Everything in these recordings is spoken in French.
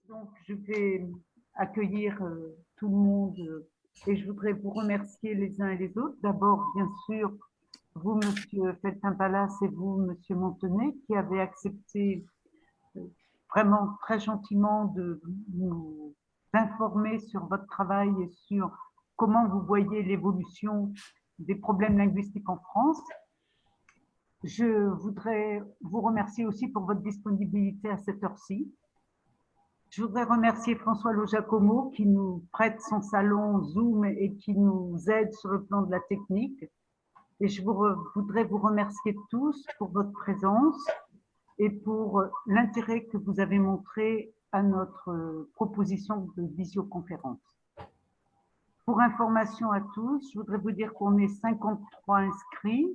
Donc, je vais accueillir tout le monde et je voudrais vous remercier les uns et les autres. D'abord, bien sûr, vous, Monsieur Feltin-Palas, et vous, Monsieur Montenay, qui avez accepté euh, vraiment très gentiment de nous informer sur votre travail et sur comment vous voyez l'évolution des problèmes linguistiques en France. Je voudrais vous remercier aussi pour votre disponibilité à cette heure-ci. Je voudrais remercier François Lo-Giacomo qui nous prête son salon Zoom et qui nous aide sur le plan de la technique. Et je voudrais vous remercier tous pour votre présence et pour l'intérêt que vous avez montré à notre proposition de visioconférence. Pour information à tous, je voudrais vous dire qu'on est 53 inscrits.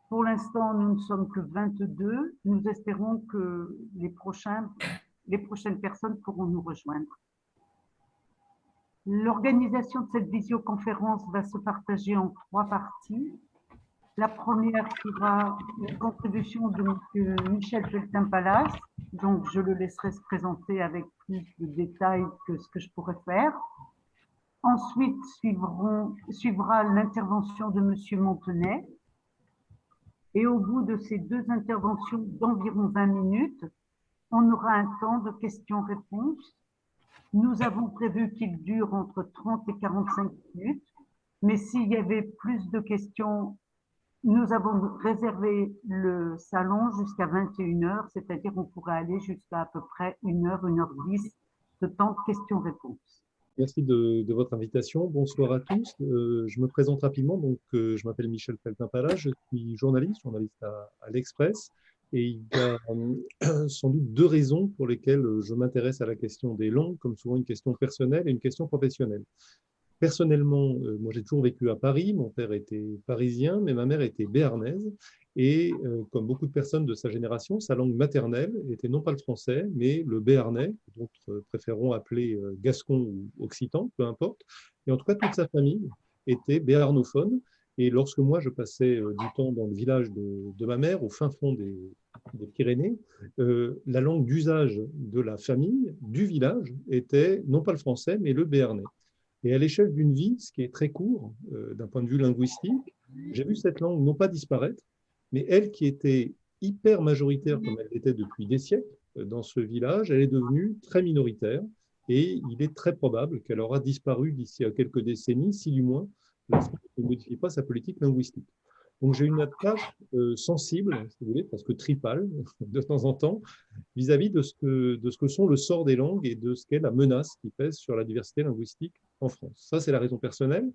Pour l'instant, nous ne sommes que 22. Nous espérons que les prochaines personnes pourront nous rejoindre. L'organisation de cette visioconférence va se partager en 3 parties. La première sera une contribution de M. Michel Feltin-Palas, donc je le laisserai se présenter avec plus de détails que ce que je pourrais faire. Ensuite suivra l'intervention de M. Montenay. Et au bout de ces 2 interventions d'environ 20 minutes, on aura un temps de questions-réponses. Nous avons prévu qu'il dure entre 30 et 45 minutes, mais s'il y avait plus de questions, nous avons réservé le salon jusqu'à 21 heures, c'est-à-dire on pourrait aller jusqu'à à peu près 1 heure, 1 heure 10 de temps de questions-réponses. Merci de votre invitation. Bonsoir à tous. Je me présente rapidement. Donc, je m'appelle Michel Feltin-Palas. Je suis journaliste à l'Express. Et il y a sans doute 2 raisons pour lesquelles je m'intéresse à la question des langues, comme souvent une question personnelle et une question professionnelle. Personnellement, moi j'ai toujours vécu à Paris, mon père était parisien, mais ma mère était béarnaise. Et comme beaucoup de personnes de sa génération, sa langue maternelle était non pas le français, mais le béarnais, que d'autres préféreront appeler gascon ou occitan, peu importe. Et en tout cas, toute sa famille était béarnophone. Et lorsque moi je passais du temps dans le village de ma mère, au fin fond des Pyrénées, la langue d'usage de la famille, du village, était non pas le français, mais le béarnais. Et à l'échelle d'une vie, ce qui est très court d'un point de vue linguistique, j'ai vu cette langue non pas disparaître, mais elle qui était hyper majoritaire comme elle l'était depuis des siècles dans ce village, elle est devenue très minoritaire et il est très probable qu'elle aura disparu d'ici à quelques décennies, si du moins la France ne modifie pas sa politique linguistique. Donc j'ai une attache sensible, si vous voulez, parce que tripale de temps en temps, vis-à-vis de ce que sont le sort des langues et de ce qu'est la menace qui pèse sur la diversité linguistique en France. Ça, c'est la raison personnelle.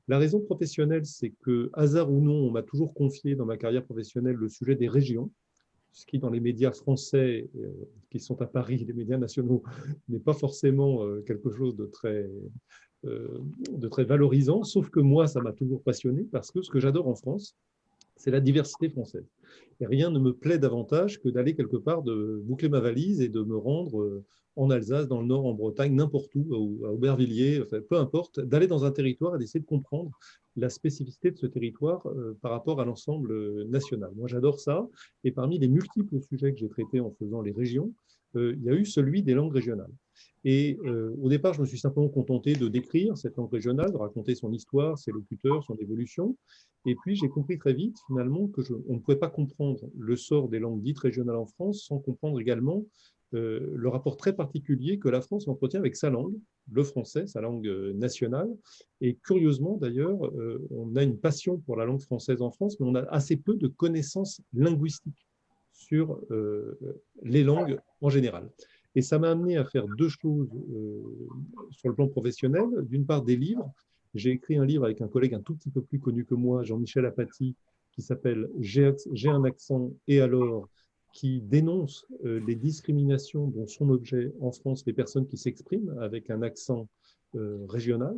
La raison professionnelle, c'est que, hasard ou non, on m'a toujours confié dans ma carrière professionnelle le sujet des régions, ce qui, dans les médias français qui sont à Paris, les médias nationaux, n'est pas forcément quelque chose de très valorisant, sauf que moi, ça m'a toujours passionné, parce que ce que j'adore en France, c'est la diversité française. Et rien ne me plaît davantage que d'aller quelque part, de boucler ma valise et de me rendre en Alsace, dans le Nord, en Bretagne, n'importe où, à Aubervilliers, enfin, peu importe, d'aller dans un territoire et d'essayer de comprendre la spécificité de ce territoire par rapport à l'ensemble national. Moi, j'adore ça. Et parmi les multiples sujets que j'ai traités en faisant les régions, il y a eu celui des langues régionales. Et au départ, je me suis simplement contenté de décrire cette langue régionale, de raconter son histoire, ses locuteurs, son évolution. Et puis, j'ai compris très vite, finalement, qu'on ne pouvait pas comprendre le sort des langues dites régionales en France sans comprendre également le rapport très particulier que la France entretient avec sa langue, le français, sa langue nationale. Et curieusement, d'ailleurs, on a une passion pour la langue française en France, mais on a assez peu de connaissances linguistiques sur les langues en général. Et ça m'a amené à faire 2 choses sur le plan professionnel. D'une part, des livres. J'ai écrit un livre avec un collègue un tout petit peu plus connu que moi, Jean-Michel Apathy, qui s'appelle « J'ai un accent et alors ?» qui dénonce les discriminations dont sont l'objet en France les personnes qui s'expriment avec un accent régional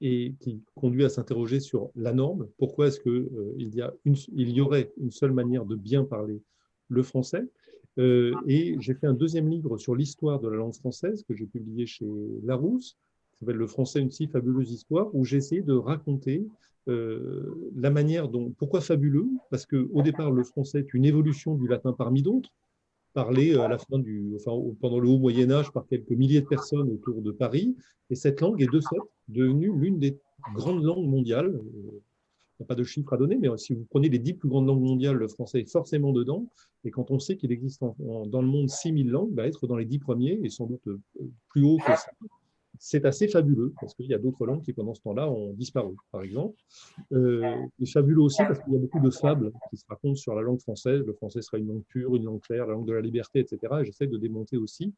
et qui conduit à s'interroger sur la norme. Pourquoi est-ce qu'il y aurait une seule manière de bien parler le français? Et j'ai fait un 2e livre sur l'histoire de la langue française que j'ai publié chez Larousse, qui s'appelle « Le français, une si fabuleuse histoire », où j'ai essayé de raconter la manière dont… Pourquoi fabuleux? Parce qu'au départ, le français est une évolution du latin parmi d'autres. parlée à la fin pendant le Haut Moyen Âge par quelques milliers de personnes autour de Paris. Et cette langue est de fait devenue l'une des grandes langues mondiales. Il n'y a pas de chiffre à donner, mais si vous prenez les 10 plus grandes langues mondiales, le français est forcément dedans. Et quand on sait qu'il existe dans le monde 6000 langues, être dans les 10 premiers et sans doute plus haut que ça, c'est assez fabuleux, parce qu'il y a d'autres langues qui, pendant ce temps-là, ont disparu, par exemple. C'est fabuleux aussi parce qu'il y a beaucoup de fables qui se racontent sur la langue française. Le français sera une langue pure, une langue claire, la langue de la liberté, etc. Et j'essaie de démonter aussi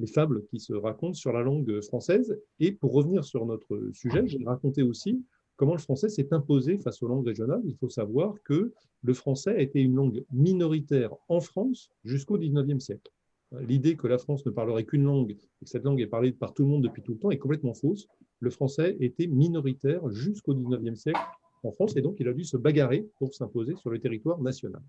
les fables qui se racontent sur la langue française. Et pour revenir sur notre sujet, j'ai raconté aussi comment le français s'est imposé face aux langues régionales. Il faut savoir que le français a été une langue minoritaire en France jusqu'au XIXe siècle. L'idée que la France ne parlerait qu'une langue et que cette langue est parlée par tout le monde depuis tout le temps est complètement fausse. Le français était minoritaire jusqu'au XIXe siècle en France et donc il a dû se bagarrer pour s'imposer sur le territoire national.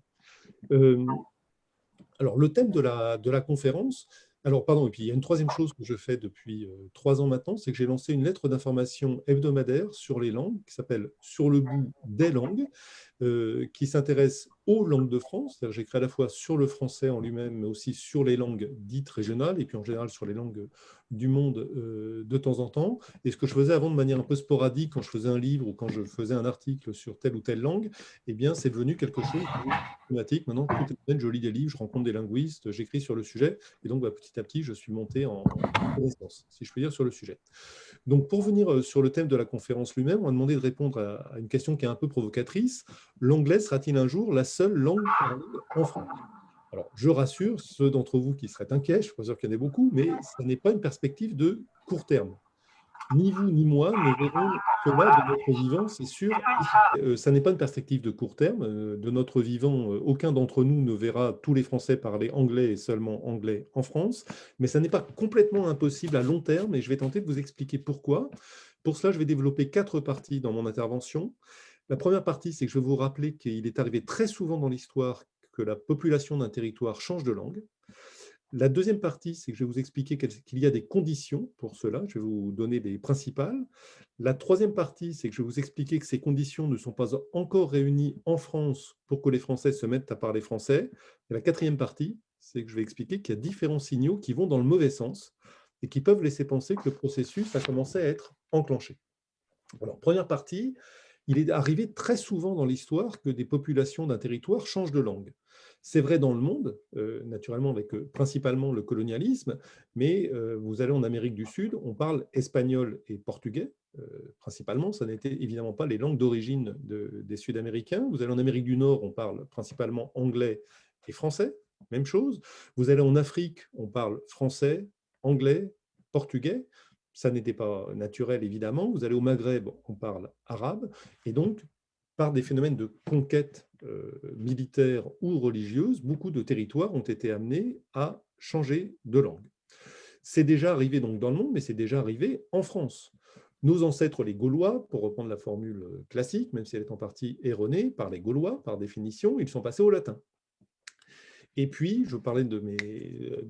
Alors, le thème de la conférence, alors, pardon, et puis il y a une troisième chose que je fais depuis 3 ans maintenant, c'est que j'ai lancé une lettre d'information hebdomadaire sur les langues qui s'appelle Sur le bout des langues, qui s'intéresse aux langues de France. J'écris à la fois sur le français en lui-même, mais aussi sur les langues dites régionales, et puis en général sur les langues du monde de temps en temps. Et ce que je faisais avant de manière un peu sporadique, quand je faisais un livre ou quand je faisais un article sur telle ou telle langue, eh bien, c'est devenu quelque chose de systématique. Maintenant, toutes les semaines, je lis des livres, je rencontre des linguistes, j'écris sur le sujet, et donc petit à petit, je suis monté en connaissance, si je peux dire, sur le sujet. Donc, pour venir sur le thème de la conférence lui-même, on m'a demandé de répondre à une question qui est un peu provocatrice. L'anglais sera-t-il un jour la seule langue parlée en France? Alors, je rassure ceux d'entre vous qui seraient inquiets, je ne suis pas sûr qu'il y en ait beaucoup, mais ce n'est pas une perspective de court terme. Ni vous ni moi ne verrons cela de notre vivant, c'est sûr. Ça n'est pas une perspective de court terme. De notre vivant, aucun d'entre nous ne verra tous les Français parler anglais et seulement anglais en France. Mais ça n'est pas complètement impossible à long terme et je vais tenter de vous expliquer pourquoi. Pour cela, je vais développer 4 parties dans mon intervention. La première partie, c'est que je vais vous rappeler qu'il est arrivé très souvent dans l'histoire que la population d'un territoire change de langue. La deuxième partie, c'est que je vais vous expliquer qu'il y a des conditions pour cela. Je vais vous donner les principales. La troisième partie, c'est que je vais vous expliquer que ces conditions ne sont pas encore réunies en France pour que les Français se mettent à parler français. Et la quatrième partie, c'est que je vais expliquer qu'il y a différents signaux qui vont dans le mauvais sens et qui peuvent laisser penser que le processus a commencé à être enclenché. Alors, première partie, il est arrivé très souvent dans l'histoire que des populations d'un territoire changent de langue. C'est vrai dans le monde, naturellement avec principalement le colonialisme, mais vous allez en Amérique du Sud, on parle espagnol et portugais, principalement, ça n'était évidemment pas les langues d'origine des Sud-Américains. Vous allez en Amérique du Nord, on parle principalement anglais et français, même chose. Vous allez en Afrique, on parle français, anglais, portugais. Ça n'était pas naturel, évidemment. Vous allez au Maghreb, on parle arabe. Et donc, par des phénomènes de conquête militaire ou religieuse, beaucoup de territoires ont été amenés à changer de langue. C'est déjà arrivé donc dans le monde, mais c'est déjà arrivé en France. Nos ancêtres, les Gaulois, pour reprendre la formule classique, même si elle est en partie erronée, par les Gaulois, par définition, ils sont passés au latin. Et puis, je parlais de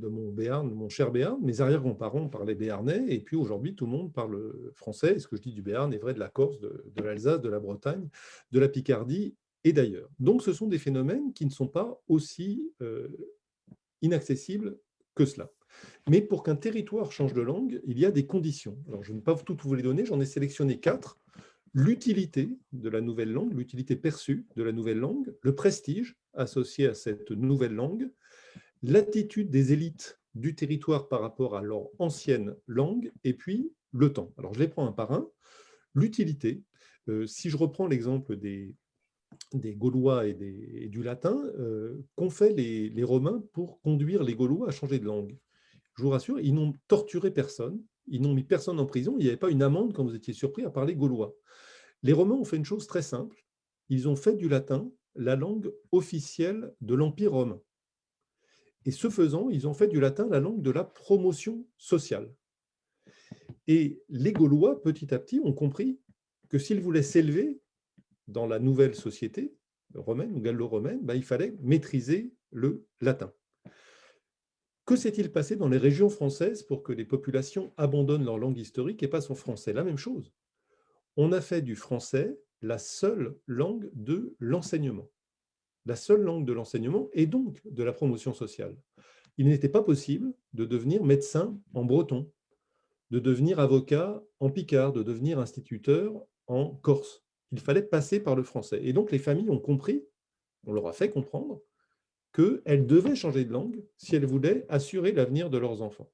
mon Béarn, mon cher Béarn, mes arrière-grands-parents parlaient béarnais, et puis aujourd'hui, tout le monde parle français. Et ce que je dis du Béarn est vrai de la Corse, de l'Alsace, de la Bretagne, de la Picardie et d'ailleurs. Donc, ce sont des phénomènes qui ne sont pas aussi inaccessibles que cela. Mais pour qu'un territoire change de langue, il y a des conditions. Alors, je ne vais pas toutes vous les donner, j'en ai sélectionné 4. L'utilité de la nouvelle langue, l'utilité perçue de la nouvelle langue, le prestige associé à cette nouvelle langue, l'attitude des élites du territoire par rapport à leur ancienne langue, et puis le temps. Alors, je les prends un par un. L'utilité, si je reprends l'exemple des Gaulois et du latin, qu'ont fait les Romains pour conduire les Gaulois à changer de langue? Je vous rassure, ils n'ont torturé personne, ils n'ont mis personne en prison, il n'y avait pas une amende quand vous étiez surpris à parler gaulois. Les Romains ont fait une chose très simple, ils ont fait du latin la langue officielle de l'Empire romain. Et ce faisant, ils ont fait du latin la langue de la promotion sociale. Et les Gaulois, petit à petit, ont compris que s'ils voulaient s'élever dans la nouvelle société romaine ou gallo-romaine, il fallait maîtriser le latin. Que s'est-il passé dans les régions françaises pour que les populations abandonnent leur langue historique et passent au français? La même chose. On a fait du français la seule langue de l'enseignement. La seule langue de l'enseignement et donc de la promotion sociale. il n'était pas possible de devenir médecin en breton, de devenir avocat en picard, de devenir instituteur en corse. Il fallait passer par le français. Et donc les familles ont compris, on leur a fait comprendre, qu'elles devaient changer de langue si elles voulaient assurer l'avenir de leurs enfants.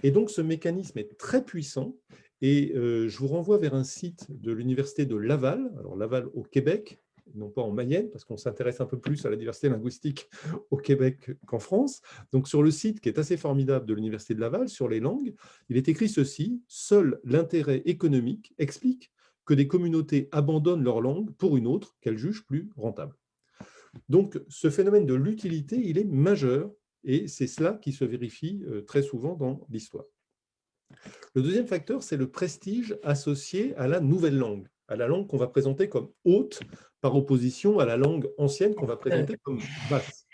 Et donc ce mécanisme est très puissant. Et je vous renvoie vers un site de l'université de Laval, alors Laval au Québec, non pas en Mayenne, parce qu'on s'intéresse un peu plus à la diversité linguistique au Québec qu'en France. Donc sur le site qui est assez formidable de l'université de Laval, sur les langues, il est écrit ceci: seul l'intérêt économique explique que des communautés abandonnent leur langue pour une autre qu'elles jugent plus rentable. Donc ce phénomène de l'utilité, il est majeur, et c'est cela qui se vérifie très souvent dans l'histoire. Le deuxième facteur, c'est le prestige associé à la nouvelle langue, à la langue qu'on va présenter comme haute, par opposition à la langue ancienne qu'on va présenter comme basse.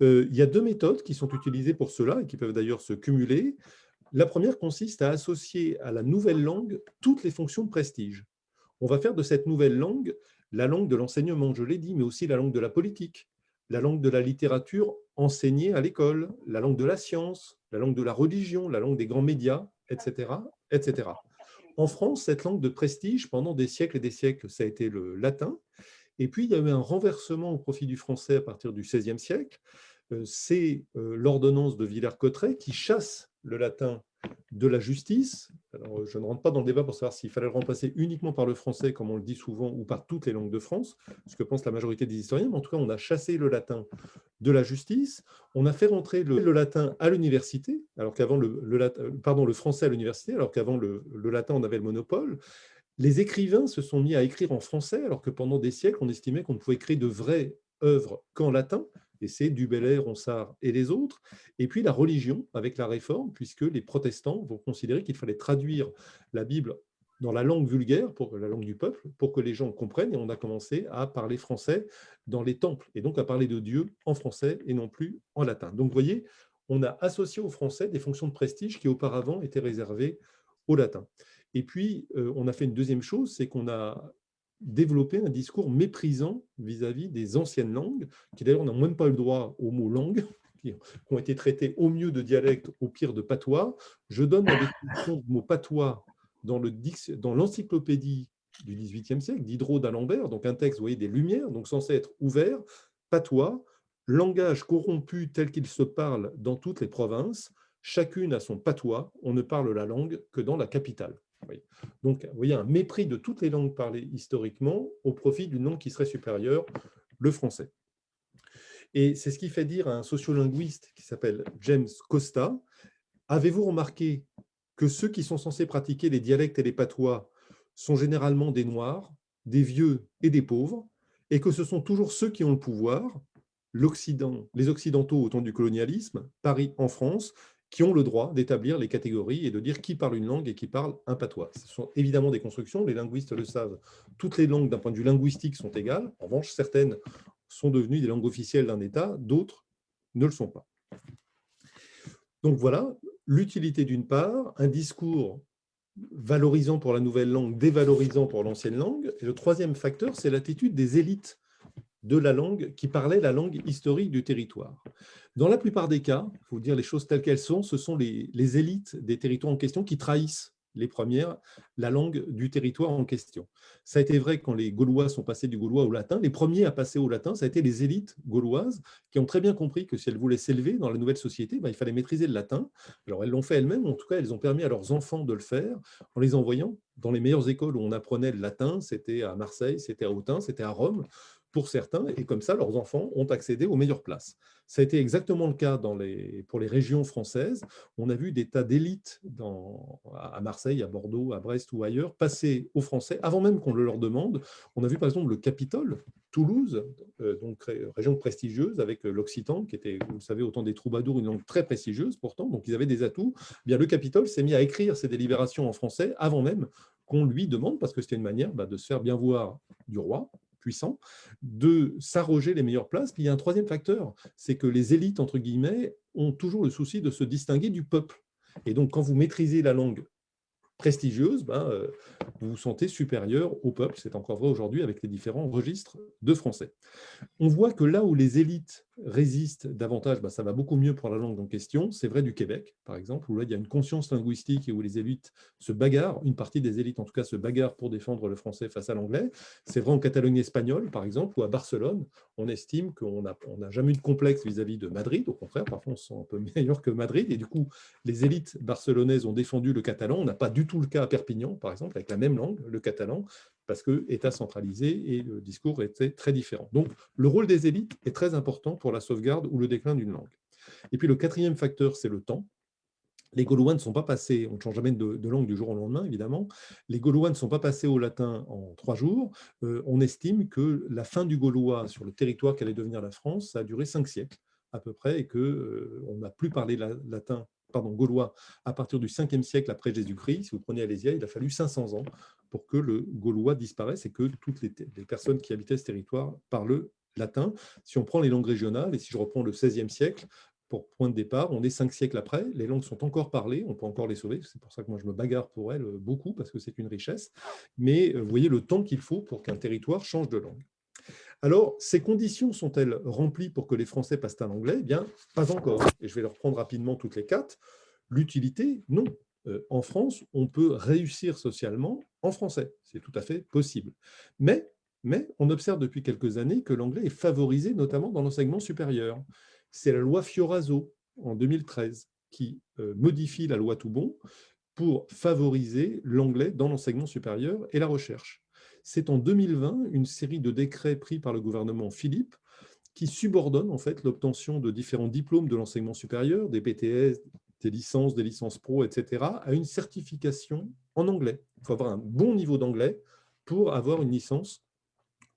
Il y a deux méthodes qui sont utilisées pour cela et qui peuvent d'ailleurs se cumuler. La première consiste à associer à la nouvelle langue toutes les fonctions de prestige. On va faire de cette nouvelle langue la langue de l'enseignement, je l'ai dit, mais aussi la langue de la politique, la langue de la littérature enseignée à l'école, la langue de la science, la langue de la religion, la langue des grands médias, etc., etc. En France, cette langue de prestige, pendant des siècles et des siècles, ça a été le latin. Et puis, il y a eu un renversement au profit du français à partir du XVIe siècle. C'est l'ordonnance de Villers-Cotterêts qui chasse le latin de la justice. Alors, je ne rentre pas dans le débat pour savoir s'il fallait le remplacer uniquement par le français, comme on le dit souvent, ou par toutes les langues de France, ce que pense la majorité des historiens, mais en tout cas, on a chassé le latin de la justice. On a fait rentrer le latin à l'université, alors qu'avant le français à l'université, alors qu'avant le latin, on avait le monopole. Les écrivains se sont mis à écrire en français, alors que pendant des siècles, on estimait qu'on ne pouvait écrire de vraies œuvres qu'en latin, et c'est Du Bellay, Ronsard et les autres. Et puis la religion, avec la Réforme, puisque les protestants vont considérer qu'il fallait traduire la Bible dans la langue vulgaire, pour la langue du peuple, pour que les gens comprennent, et on a commencé à parler français dans les temples, et donc à parler de Dieu en français et non plus en latin. Donc vous voyez, on a associé au français des fonctions de prestige qui auparavant étaient réservées au latin. Et puis, on a fait une deuxième chose, c'est qu'on a développé un discours méprisant vis-à-vis des anciennes langues, qui d'ailleurs n'ont même pas eu le droit au mot langue, qui ont été traités au mieux de dialecte, au pire de patois. Je donne la définition du mot patois dans l'encyclopédie du XVIIIe siècle, Diderot d'Alembert, donc un texte, vous voyez, des Lumières, donc censé être ouvert. Patois, langage corrompu tel qu'il se parle dans toutes les provinces, chacune a son patois, on ne parle la langue que dans la capitale. Oui. Donc, vous voyez un mépris de toutes les langues parlées historiquement au profit d'une langue qui serait supérieure, le français. Et c'est ce qui fait dire à un sociolinguiste qui s'appelle James Costa: avez-vous remarqué que ceux qui sont censés pratiquer les dialectes et les patois sont généralement des Noirs, des vieux et des pauvres, et que ce sont toujours ceux qui ont le pouvoir, l'Occident, les Occidentaux au temps du colonialisme, Paris en France, qui ont le droit d'établir les catégories et de dire qui parle une langue et qui parle un patois. Ce sont évidemment des constructions, les linguistes le savent, toutes les langues d'un point de vue linguistique sont égales, en revanche certaines sont devenues des langues officielles d'un État, d'autres ne le sont pas. Donc voilà, l'utilité d'une part, un discours valorisant pour la nouvelle langue, dévalorisant pour l'ancienne langue. Et le troisième facteur, c'est l'attitude des élites de la langue qui parlaient la langue historique du territoire. Dans la plupart des cas, il faut dire les choses telles qu'elles sont, ce sont les élites des territoires en question qui trahissent les premières, la langue du territoire en question. Ça a été vrai quand les Gaulois sont passés du gaulois au latin. Les premiers à passer au latin, ça a été les élites gauloises qui ont très bien compris que si elles voulaient s'élever dans la nouvelle société, il fallait maîtriser le latin. Alors elles l'ont fait elles-mêmes, en tout cas elles ont permis à leurs enfants de le faire en les envoyant dans les meilleures écoles où on apprenait le latin. C'était à Marseille, c'était à Autun, c'était à Rome pour certains, et comme ça, leurs enfants ont accédé aux meilleures places. Ça a été exactement le cas pour les régions françaises. On a vu des tas d'élites à Marseille, à Bordeaux, à Brest ou ailleurs passer aux Français avant même qu'on le leur demande. On a vu par exemple le Capitole, Toulouse, donc région prestigieuse avec l'occitan, qui était, vous le savez, au temps des troubadours, une langue très prestigieuse pourtant, donc ils avaient des atouts. Bien, le Capitole s'est mis à écrire ses délibérations en français avant même qu'on lui demande, parce que c'était une manière de se faire bien voir du roi puissant, de s'arroger les meilleures places. Puis il y a un troisième facteur, c'est que les élites, entre guillemets, ont toujours le souci de se distinguer du peuple. Et donc, quand vous maîtrisez la langue prestigieuse, vous vous sentez supérieur au peuple. C'est encore vrai aujourd'hui avec les différents registres de français. On voit que là où les élites résistent davantage, ça va beaucoup mieux pour la langue en question. C'est vrai du Québec, par exemple, où là, il y a une conscience linguistique et où les élites se bagarrent, une partie des élites en tout cas se bagarrent pour défendre le français face à l'anglais. C'est vrai en Catalogne espagnole, par exemple, ou à Barcelone, on estime qu'on n'a jamais eu de complexe vis-à-vis de Madrid. Au contraire, parfois on se sent un peu meilleur que Madrid. Et du coup, les élites barcelonaises ont défendu le catalan. On n'a pas du tout le cas à Perpignan, par exemple, avec la même langue, le catalan, parce que État centralisé et le discours était très différent. Donc, le rôle des élites est très important pour la sauvegarde ou le déclin d'une langue. Et puis, le quatrième facteur, c'est le temps. Les Gaulois ne sont pas passés, on ne change jamais de langue du jour au lendemain, évidemment. Les Gaulois ne sont pas passés au latin en 3 jours. On estime que la fin du gaulois sur le territoire qu'allait devenir la France, ça a duré 5 siècles à peu près, et qu'on n'a plus parlé latin, gaulois à partir du 5e siècle après Jésus-Christ. Si vous prenez Alésia, il a fallu 500 ans pour que le gaulois disparaisse et que toutes les personnes qui habitaient ce territoire parlent latin. Si on prend les langues régionales, et si je reprends le 16e siècle, pour point de départ, on est 5 siècles après, les langues sont encore parlées, on peut encore les sauver, c'est pour ça que moi je me bagarre pour elles beaucoup, parce que c'est une richesse, mais vous voyez le temps qu'il faut pour qu'un territoire change de langue. Alors, ces conditions sont-elles remplies pour que les Français passent à l'anglais? Eh bien, pas encore, et je vais les reprendre rapidement toutes les 4. L'utilité, non. En France, on peut réussir socialement en français, c'est tout à fait possible. Mais on observe depuis quelques années que l'anglais est favorisé, notamment dans l'enseignement supérieur. C'est la loi Fioraso, en 2013, qui modifie la loi Toubon pour favoriser l'anglais dans l'enseignement supérieur et la recherche. C'est en 2020 une série de décrets pris par le gouvernement Philippe qui subordonne en fait l'obtention de différents diplômes de l'enseignement supérieur, des BTS, des licences pro, etc., à une certification en anglais. Il faut avoir un bon niveau d'anglais pour avoir une licence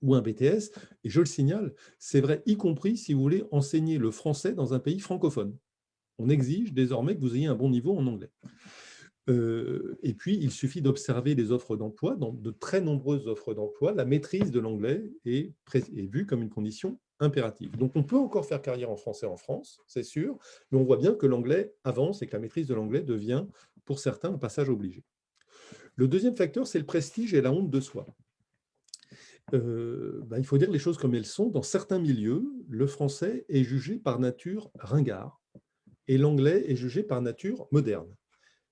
ou un BTS. Et je le signale, c'est vrai, y compris si vous voulez enseigner le français dans un pays francophone. On exige désormais que vous ayez un bon niveau en anglais. Et puis, il suffit d'observer les offres d'emploi. Dans de très nombreuses offres d'emploi, la maîtrise de l'anglais est vue comme une condition impérative. Donc, on peut encore faire carrière en français en France, c'est sûr, mais on voit bien que l'anglais avance et que la maîtrise de l'anglais devient, pour certains, un passage obligé. Le deuxième facteur, c'est le prestige et la honte de soi. Il faut dire les choses comme elles sont. Dans certains milieux, le français est jugé par nature ringard et l'anglais est jugé par nature moderne.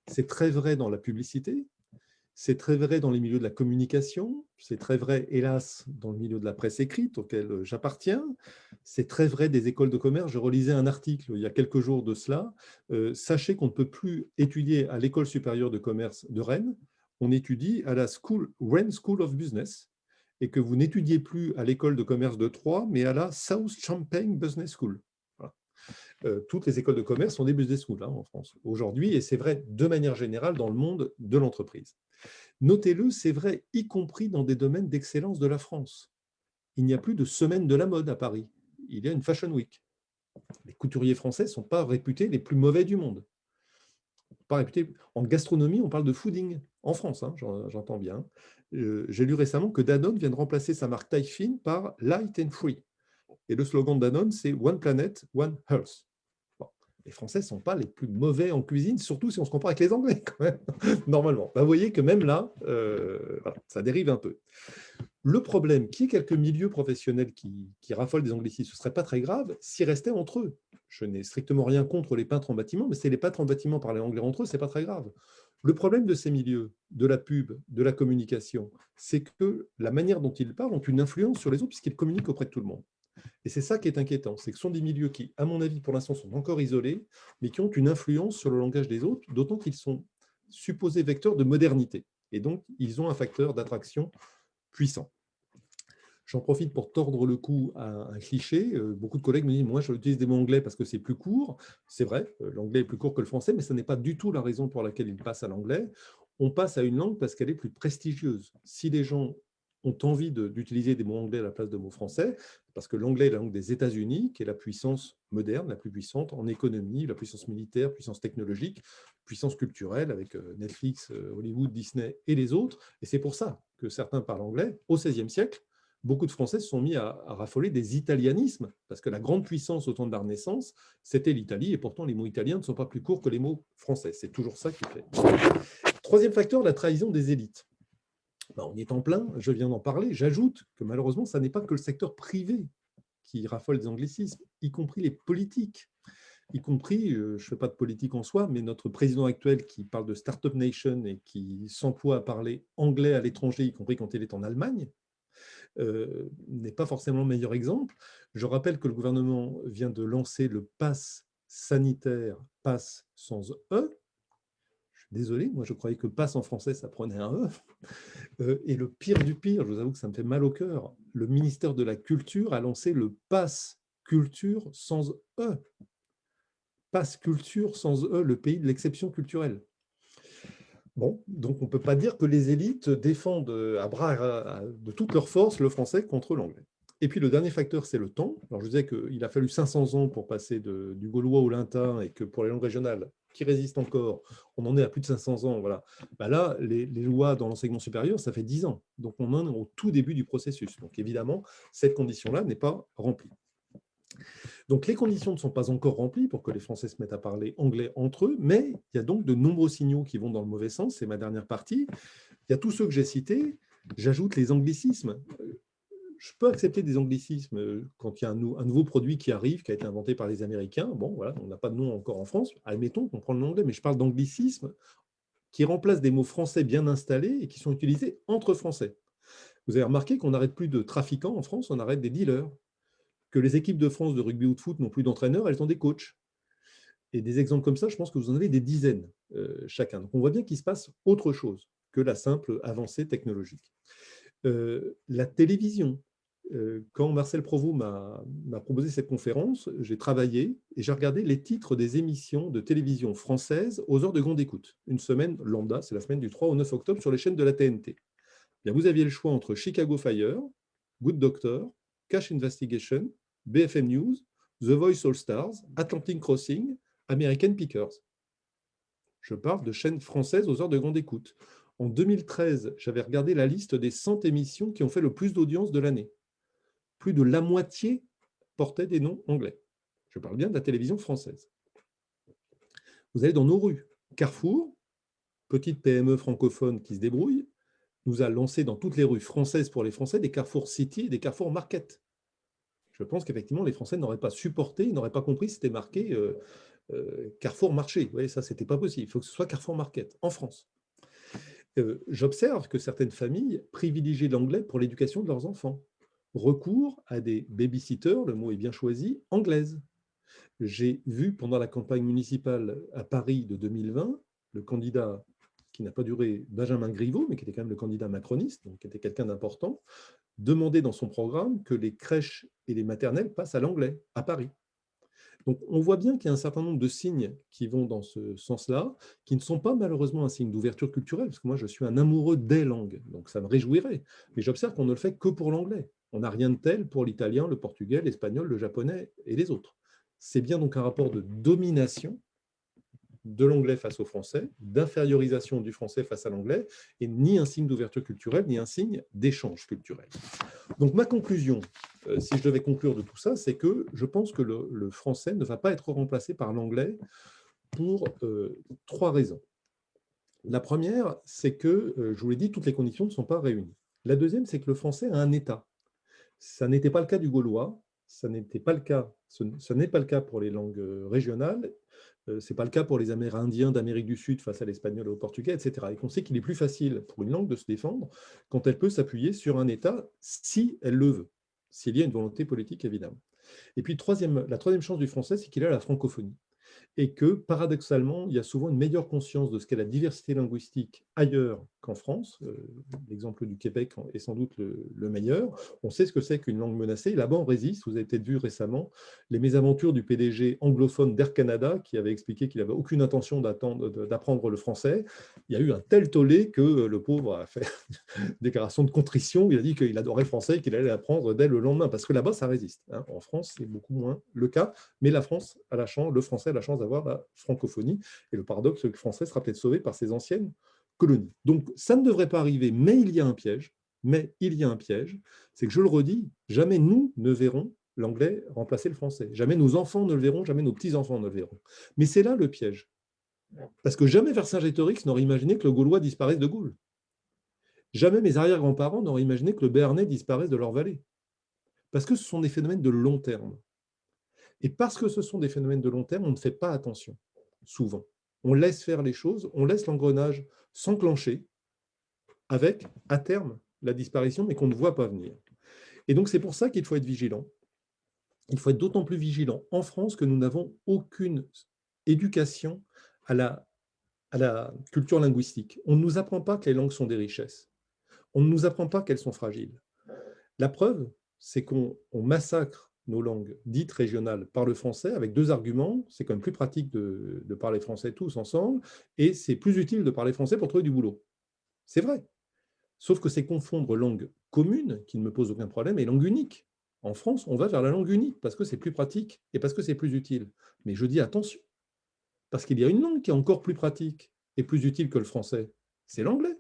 C'est très vrai dans la publicité, c'est très vrai dans les milieux de la communication, c'est très vrai, hélas, dans le milieu de la presse écrite auquel j'appartiens, c'est très vrai des écoles de commerce. Je relisais un article il y a quelques jours de cela. Sachez qu'on ne peut plus étudier à l'école supérieure de commerce de Rennes, on étudie à la Rennes School of Business, et que vous n'étudiez plus à l'école de commerce de Troyes, mais à la South Champagne Business School. Voilà. Toutes les écoles de commerce sont des business schools en France aujourd'hui, et c'est vrai de manière générale dans le monde de l'entreprise. Notez-le, c'est vrai y compris dans des domaines d'excellence de la France. Il n'y a plus de semaine de la mode à Paris. Il y a une Fashion Week. Les couturiers français ne sont pas réputés les plus mauvais du monde. Pas réputés. En gastronomie, on parle de fooding en France, j'entends bien. J'ai lu récemment que Danone vient de remplacer sa marque taille fine par Light and Free. Et le slogan de Danone, c'est One Planet, One Health. Bon, les Français ne sont pas les plus mauvais en cuisine, surtout si on se compare avec les Anglais, quand même, normalement. Vous voyez que même là, voilà, ça dérive un peu. Le problème, qu'il y ait quelques milieux professionnels qui raffolent des anglicismes, ce ne serait pas très grave s'ils restaient entre eux. Je n'ai strictement rien contre les peintres en bâtiment, mais si les peintres en bâtiment parlaient anglais entre eux, ce n'est pas très grave. Le problème de ces milieux, de la pub, de la communication, c'est que la manière dont ils parlent ont une influence sur les autres puisqu'ils communiquent auprès de tout le monde. Et c'est ça qui est inquiétant, c'est que ce sont des milieux qui, à mon avis, pour l'instant, sont encore isolés, mais qui ont une influence sur le langage des autres, d'autant qu'ils sont supposés vecteurs de modernité. Et donc, ils ont un facteur d'attraction puissant. J'en profite pour tordre le cou à un cliché. Beaucoup de collègues me disent « Moi, j'utilise des mots anglais parce que c'est plus court. » C'est vrai, l'anglais est plus court que le français, mais ce n'est pas du tout la raison pour laquelle ils passent à l'anglais. On passe à une langue parce qu'elle est plus prestigieuse. Si les gens ont envie d'utiliser des mots anglais à la place de mots français, parce que l'anglais est la langue des États-Unis, qui est la puissance moderne, la plus puissante en économie, la puissance militaire, puissance technologique, puissance culturelle avec Netflix, Hollywood, Disney et les autres. Et c'est pour ça que certains parlent anglais. Au XVIe siècle, beaucoup de Français se sont mis à raffoler des italianismes, parce que la grande puissance au temps de la Renaissance, c'était l'Italie, et pourtant les mots italiens ne sont pas plus courts que les mots français. C'est toujours ça qui fait. Troisième facteur, la trahison des élites. On y est en plein, je viens d'en parler. J'ajoute que malheureusement, ça n'est pas que le secteur privé qui raffolent des anglicismes, y compris les politiques, y compris, je ne fais pas de politique en soi, mais notre président actuel qui parle de Startup Nation et qui s'emploie à parler anglais à l'étranger, y compris quand il est en Allemagne, n'est pas forcément le meilleur exemple. Je rappelle que le gouvernement vient de lancer le pass sanitaire, pass sans E. Je suis désolé, moi je croyais que pass en français, ça prenait un E. Et le pire du pire, je vous avoue que ça me fait mal au cœur, le ministère de la Culture a lancé le pass culture sans E. Pass culture sans E, le pays de l'exception culturelle. Bon, donc on ne peut pas dire que les élites défendent de toute leur force le français contre l'anglais. Et puis le dernier facteur, c'est le temps. Alors je disais qu'il a fallu 500 ans pour passer du gaulois au latin et que pour les langues régionales qui résistent encore, on en est à plus de 500 ans. Voilà. Bah là, les lois dans l'enseignement supérieur, ça fait 10 ans. Donc on en est au tout début du processus. Donc évidemment, cette condition-là n'est pas remplie. Donc les conditions ne sont pas encore remplies pour que les Français se mettent à parler anglais entre eux, mais il y a donc de nombreux signaux qui vont dans le mauvais sens, c'est ma dernière partie. Il y a tous ceux que j'ai cités, j'ajoute les anglicismes. Je peux accepter des anglicismes quand il y a un nouveau produit qui arrive, qui a été inventé par les Américains. Bon, voilà, on n'a pas de nom encore en France, admettons qu'on prend le nom anglais, mais je parle d'anglicismes qui remplacent des mots français bien installés et qui sont utilisés entre Français. Vous avez remarqué qu'on n'arrête plus de trafiquants en France, on arrête des dealers, que les équipes de France de rugby ou de foot n'ont plus d'entraîneurs, elles ont des coachs. Et des exemples comme ça, je pense que vous en avez des dizaines chacun. Donc on voit bien qu'il se passe autre chose que la simple avancée technologique. La télévision. Quand Marcel Provost m'a proposé cette conférence, j'ai travaillé et j'ai regardé les titres des émissions de télévision françaises aux heures de grande écoute. Une semaine lambda, c'est la semaine du 3 au 9 octobre sur les chaînes de la TNT. Bien, vous aviez le choix entre Chicago Fire, Good Doctor, Cash Investigation, BFM News, The Voice All Stars, Atlantic Crossing, American Pickers. Je parle de chaînes françaises aux heures de grande écoute. En 2013, j'avais regardé la liste des 100 émissions qui ont fait le plus d'audience de l'année. Plus de la moitié portaient des noms anglais. Je parle bien de la télévision française. Vous allez dans nos rues. Carrefour, petite PME francophone qui se débrouille, nous a lancé dans toutes les rues françaises pour les Français des Carrefour City et des Carrefour Market. Je pense qu'effectivement, les Français n'auraient pas supporté, ils n'auraient pas compris si c'était marqué Carrefour Marché. Vous voyez, ça, ce n'était pas possible. Il faut que ce soit Carrefour Market en France. J'observe que certaines familles privilégient l'anglais pour l'éducation de leurs enfants. Recours à des babysitters, le mot est bien choisi, anglaises. J'ai vu pendant la campagne municipale à Paris de 2020, le candidat qui n'a pas duré, Benjamin Griveaux, mais qui était quand même le candidat macroniste, donc qui était quelqu'un d'important, demander dans son programme que les crèches et les maternelles passent à l'anglais, à Paris. Donc on voit bien qu'il y a un certain nombre de signes qui vont dans ce sens-là, qui ne sont pas malheureusement un signe d'ouverture culturelle, parce que moi je suis un amoureux des langues, donc ça me réjouirait. Mais j'observe qu'on ne le fait que pour l'anglais. On n'a rien de tel pour l'italien, le portugais, l'espagnol, le japonais et les autres. C'est bien donc un rapport de domination de l'anglais face au français, d'infériorisation du français face à l'anglais, et ni un signe d'ouverture culturelle, ni un signe d'échange culturel. Donc ma conclusion, si je devais conclure de tout ça, c'est que je pense que le français ne va pas être remplacé par l'anglais pour 3 raisons. La première, c'est que, je vous l'ai dit, toutes les conditions ne sont pas réunies. La deuxième, c'est que le français a un état. Ça n'était pas le cas du gaulois, ça n'est pas le cas pour les langues régionales, ce n'est pas le cas pour les Amérindiens d'Amérique du Sud face à l'espagnol et au portugais, etc. Et qu'on sait qu'il est plus facile pour une langue de se défendre quand elle peut s'appuyer sur un État si elle le veut, s'il y a une volonté politique, évidemment. Et puis, la troisième chance du français, c'est qu'il a la francophonie. Et que, paradoxalement, il y a souvent une meilleure conscience de ce qu'est la diversité linguistique ailleurs qu'en France. L'exemple du Québec est sans doute le meilleur. On sait ce que c'est qu'une langue menacée. Là-bas, on résiste. Vous avez peut-être vu récemment les mésaventures du PDG anglophone d'Air Canada qui avait expliqué qu'il n'avait aucune intention d'apprendre le français. Il y a eu un tel tollé que le pauvre a fait une déclaration de contrition. Il a dit qu'il adorait le français et qu'il allait l'apprendre dès le lendemain. Parce que là-bas, ça résiste. En France, c'est beaucoup moins le cas. Mais la France a la chance, le français a la chance d'avoir la francophonie. Et le paradoxe, c'est que le français sera peut-être sauvé par ses anciennes colonies. Donc, ça ne devrait pas arriver, mais il y a un piège. C'est que, je le redis, jamais nous ne verrons l'anglais remplacer le français. Jamais nos enfants ne le verront, jamais nos petits-enfants ne le verront. Mais c'est là le piège. Parce que jamais Vercingétorix n'aurait imaginé que le Gaulois disparaisse de Gaulle. Jamais mes arrière-grands-parents n'auraient imaginé que le Béarnais disparaisse de leur vallée. Parce que ce sont des phénomènes de long terme. Et parce que ce sont des phénomènes de long terme, on ne fait pas attention, souvent. On laisse faire les choses, on laisse l'engrenage s'enclencher avec, à terme, la disparition, mais qu'on ne voit pas venir. Et donc, c'est pour ça qu'il faut être vigilant. Il faut être d'autant plus vigilant en France que nous n'avons aucune éducation à la culture linguistique. On ne nous apprend pas que les langues sont des richesses. On ne nous apprend pas qu'elles sont fragiles. La preuve, c'est qu'on massacre nos langues dites régionales par le français avec deux arguments. C'est quand même plus pratique de parler français tous ensemble et c'est plus utile de parler français pour trouver du boulot. C'est vrai. Sauf que c'est confondre langue commune, qui ne me pose aucun problème, et langue unique. En France, on va vers la langue unique parce que c'est plus pratique et parce que c'est plus utile. Mais je dis attention, parce qu'il y a une langue qui est encore plus pratique et plus utile que le français, c'est l'anglais.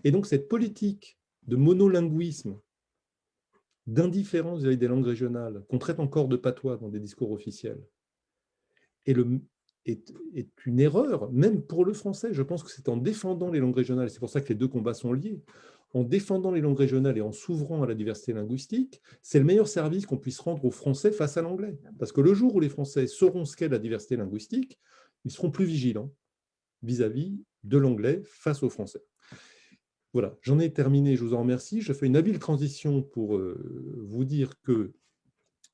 Et donc cette politique de monolinguisme, d'indifférence vis-à-vis des langues régionales, qu'on traite encore de patois dans des discours officiels, est une erreur, même pour le français. Je pense que c'est en défendant les langues régionales, c'est pour ça que les deux combats sont liés, en défendant les langues régionales et en s'ouvrant à la diversité linguistique, c'est le meilleur service qu'on puisse rendre aux Français face à l'anglais. Parce que le jour où les Français sauront ce qu'est la diversité linguistique, ils seront plus vigilants vis-à-vis de l'anglais face aux Français. Voilà, j'en ai terminé, je vous en remercie. Je fais une habile transition pour vous dire que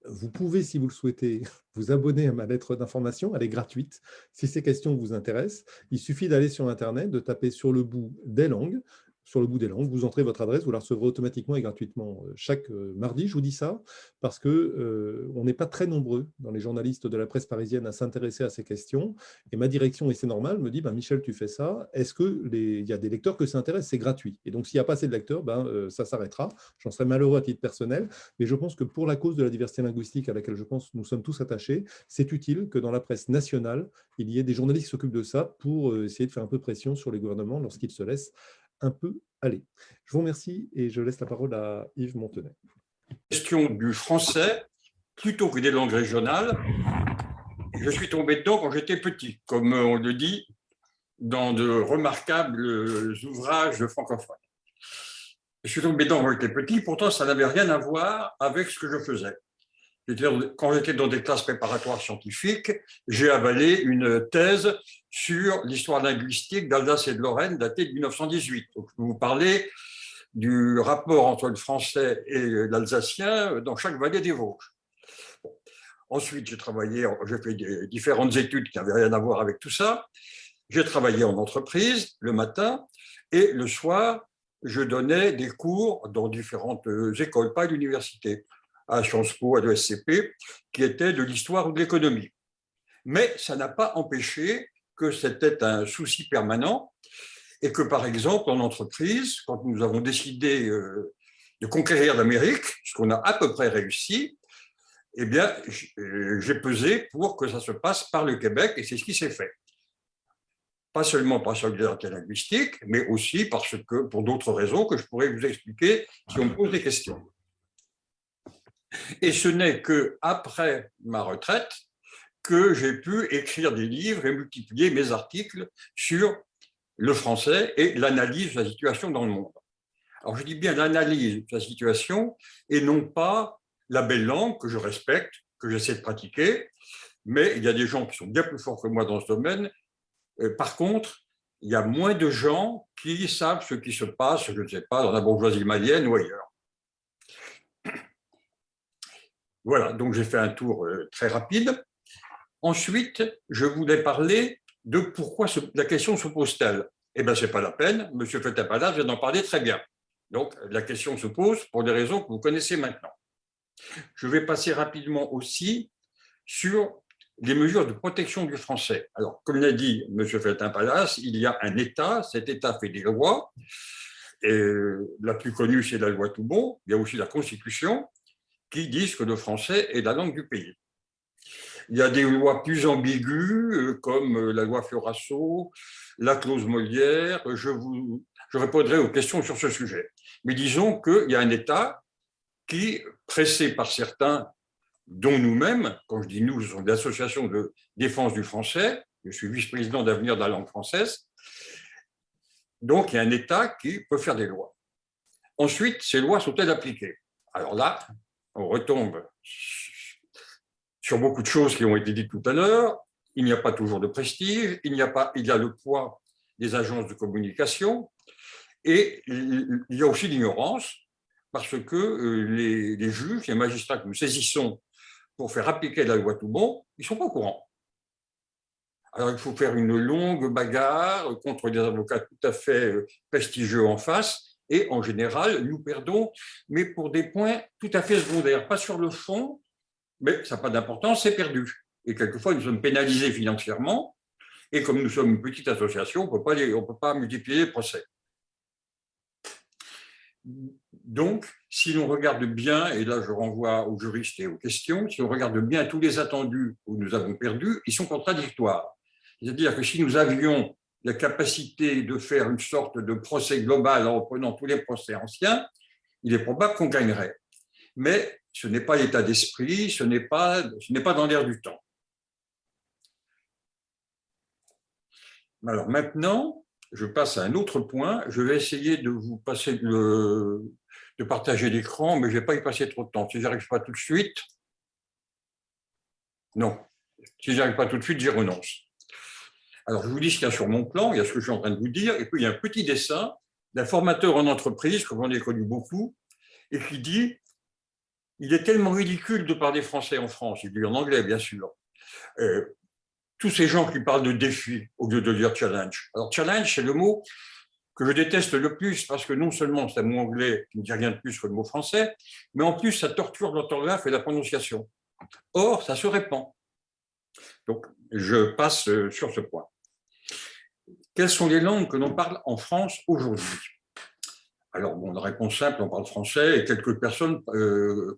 vous pouvez, si vous le souhaitez, vous abonner à ma lettre d'information. Elle est gratuite. Si ces questions vous intéressent, il suffit d'aller sur Internet, de taper sur le bout des langues. Sur le bout des langues, vous entrez votre adresse, vous la recevrez automatiquement et gratuitement chaque mardi. Je vous dis ça parce qu'on n'est pas très nombreux dans les journalistes de la presse parisienne à s'intéresser à ces questions. Et ma direction, et c'est normal, me dit Michel, tu fais ça. Est-ce qu'il y a des lecteurs que ça intéresse? C'est gratuit. Et donc, s'il n'y a pas assez de lecteurs, ça s'arrêtera. J'en serais malheureux à titre personnel. Mais je pense que pour la cause de la diversité linguistique à laquelle je pense nous sommes tous attachés, c'est utile que dans la presse nationale, il y ait des journalistes qui s'occupent de ça pour essayer de faire un peu pression sur les gouvernements lorsqu'ils se laissent un peu aller. Je vous remercie et je laisse la parole à Yves Montenay. Question du français plutôt que des langues régionales. Je suis tombé dedans quand j'étais petit, comme on le dit dans de remarquables ouvrages francophones. Je suis tombé dedans quand j'étais petit, pourtant ça n'avait rien à voir avec ce que je faisais. Quand j'étais dans des classes préparatoires scientifiques, j'ai avalé une thèse sur l'histoire linguistique d'Alsace et de Lorraine datée de 1918. Donc, je vais vous parler du rapport entre le français et l'alsacien dans chaque vallée des Vosges. Bon. Ensuite, j'ai fait différentes études qui n'avaient rien à voir avec tout ça. J'ai travaillé en entreprise le matin et le soir, je donnais des cours dans différentes écoles, pas à l'université, à Sciences Po, à l'ESCP, qui étaient de l'histoire ou de l'économie. Mais ça n'a pas empêché que c'était un souci permanent et que, par exemple, en entreprise, quand nous avons décidé de conquérir l'Amérique, ce qu'on a à peu près réussi, eh bien, j'ai pesé pour que ça se passe par le Québec et c'est ce qui s'est fait. Pas seulement par solidarité linguistique, mais aussi parce que, pour d'autres raisons que je pourrais vous expliquer si on me pose des questions. Et ce n'est qu'après ma retraite que j'ai pu écrire des livres et multiplier mes articles sur le français et l'analyse de la situation dans le monde. Alors je dis bien l'analyse de la situation et non pas la belle langue que je respecte, que j'essaie de pratiquer, mais il y a des gens qui sont bien plus forts que moi dans ce domaine. Par contre, il y a moins de gens qui savent ce qui se passe, je ne sais pas, dans la bourgeoisie malienne ou ailleurs. Voilà, donc j'ai fait un tour très rapide. Ensuite, je voulais parler de pourquoi la question se pose-t-elle. Eh bien, ce n'est pas la peine, M. Fetapala vient d'en parler très bien. Donc, la question se pose pour des raisons que vous connaissez maintenant. Je vais passer rapidement aussi sur les mesures de protection du français. Alors, comme l'a dit M. Feltin-Palas, il y a un État, cet État fait des lois, et la plus connue, c'est la loi Toubon, il y a aussi la Constitution, qui disent que le français est la langue du pays. Il y a des lois plus ambiguës, comme la loi Fioraso, la clause Molière. Je répondrai aux questions sur ce sujet. Mais disons qu'il y a un État qui, pressé par certains, dont nous-mêmes, quand je dis nous, ce sont des associations de défense du français, je suis vice-président d'Avenir de la langue française, donc il y a un État qui peut faire des lois. Ensuite, ces lois sont-elles appliquées? Alors là, on retombe sur beaucoup de choses qui ont été dites tout à l'heure. Il n'y a pas toujours de prestige, il y a le poids des agences de communication et il y a aussi l'ignorance parce que les juges, les magistrats que nous saisissons pour faire appliquer la loi tout bon, ils ne sont pas au courant. Alors, il faut faire une longue bagarre contre des avocats tout à fait prestigieux en face. Et en général, nous perdons, mais pour des points tout à fait secondaires. Pas sur le fond, mais ça n'a pas d'importance, c'est perdu. Et quelquefois, nous sommes pénalisés financièrement. Et comme nous sommes une petite association, on ne peut pas multiplier les procès. Donc, si l'on regarde bien, et là je renvoie aux juristes et aux questions, si on regarde bien tous les attendus où nous avons perdu, ils sont contradictoires. C'est-à-dire que si nous avions la capacité de faire une sorte de procès global en reprenant tous les procès anciens, il est probable qu'on gagnerait. Mais ce n'est pas l'état d'esprit, ce n'est pas dans l'air du temps. Alors maintenant, je passe à un autre point. Je vais essayer de vous passer de partager l'écran, mais je ne vais pas y passer trop de temps. Si je n'y arrive pas tout de suite, non. Si je n'y arrive pas tout de suite, j'y renonce. Alors, je vous dis ce qu'il y a sur mon plan, il y a ce que je suis en train de vous dire, et puis il y a un petit dessin d'un formateur en entreprise, comme j'en ai connu beaucoup, et qui dit « Il est tellement ridicule de parler français en France », il dit en anglais, bien sûr. Tous ces gens qui parlent de défi au lieu de dire challenge. Alors, challenge, c'est le mot que je déteste le plus parce que non seulement c'est un mot anglais qui ne dit rien de plus que le mot français, mais en plus, ça torture l'orthographe et la prononciation. Or, ça se répand. Donc, je passe sur ce point. Quelles sont les langues que l'on parle en France aujourd'hui? Alors, bon, la réponse simple, on parle français et quelques personnes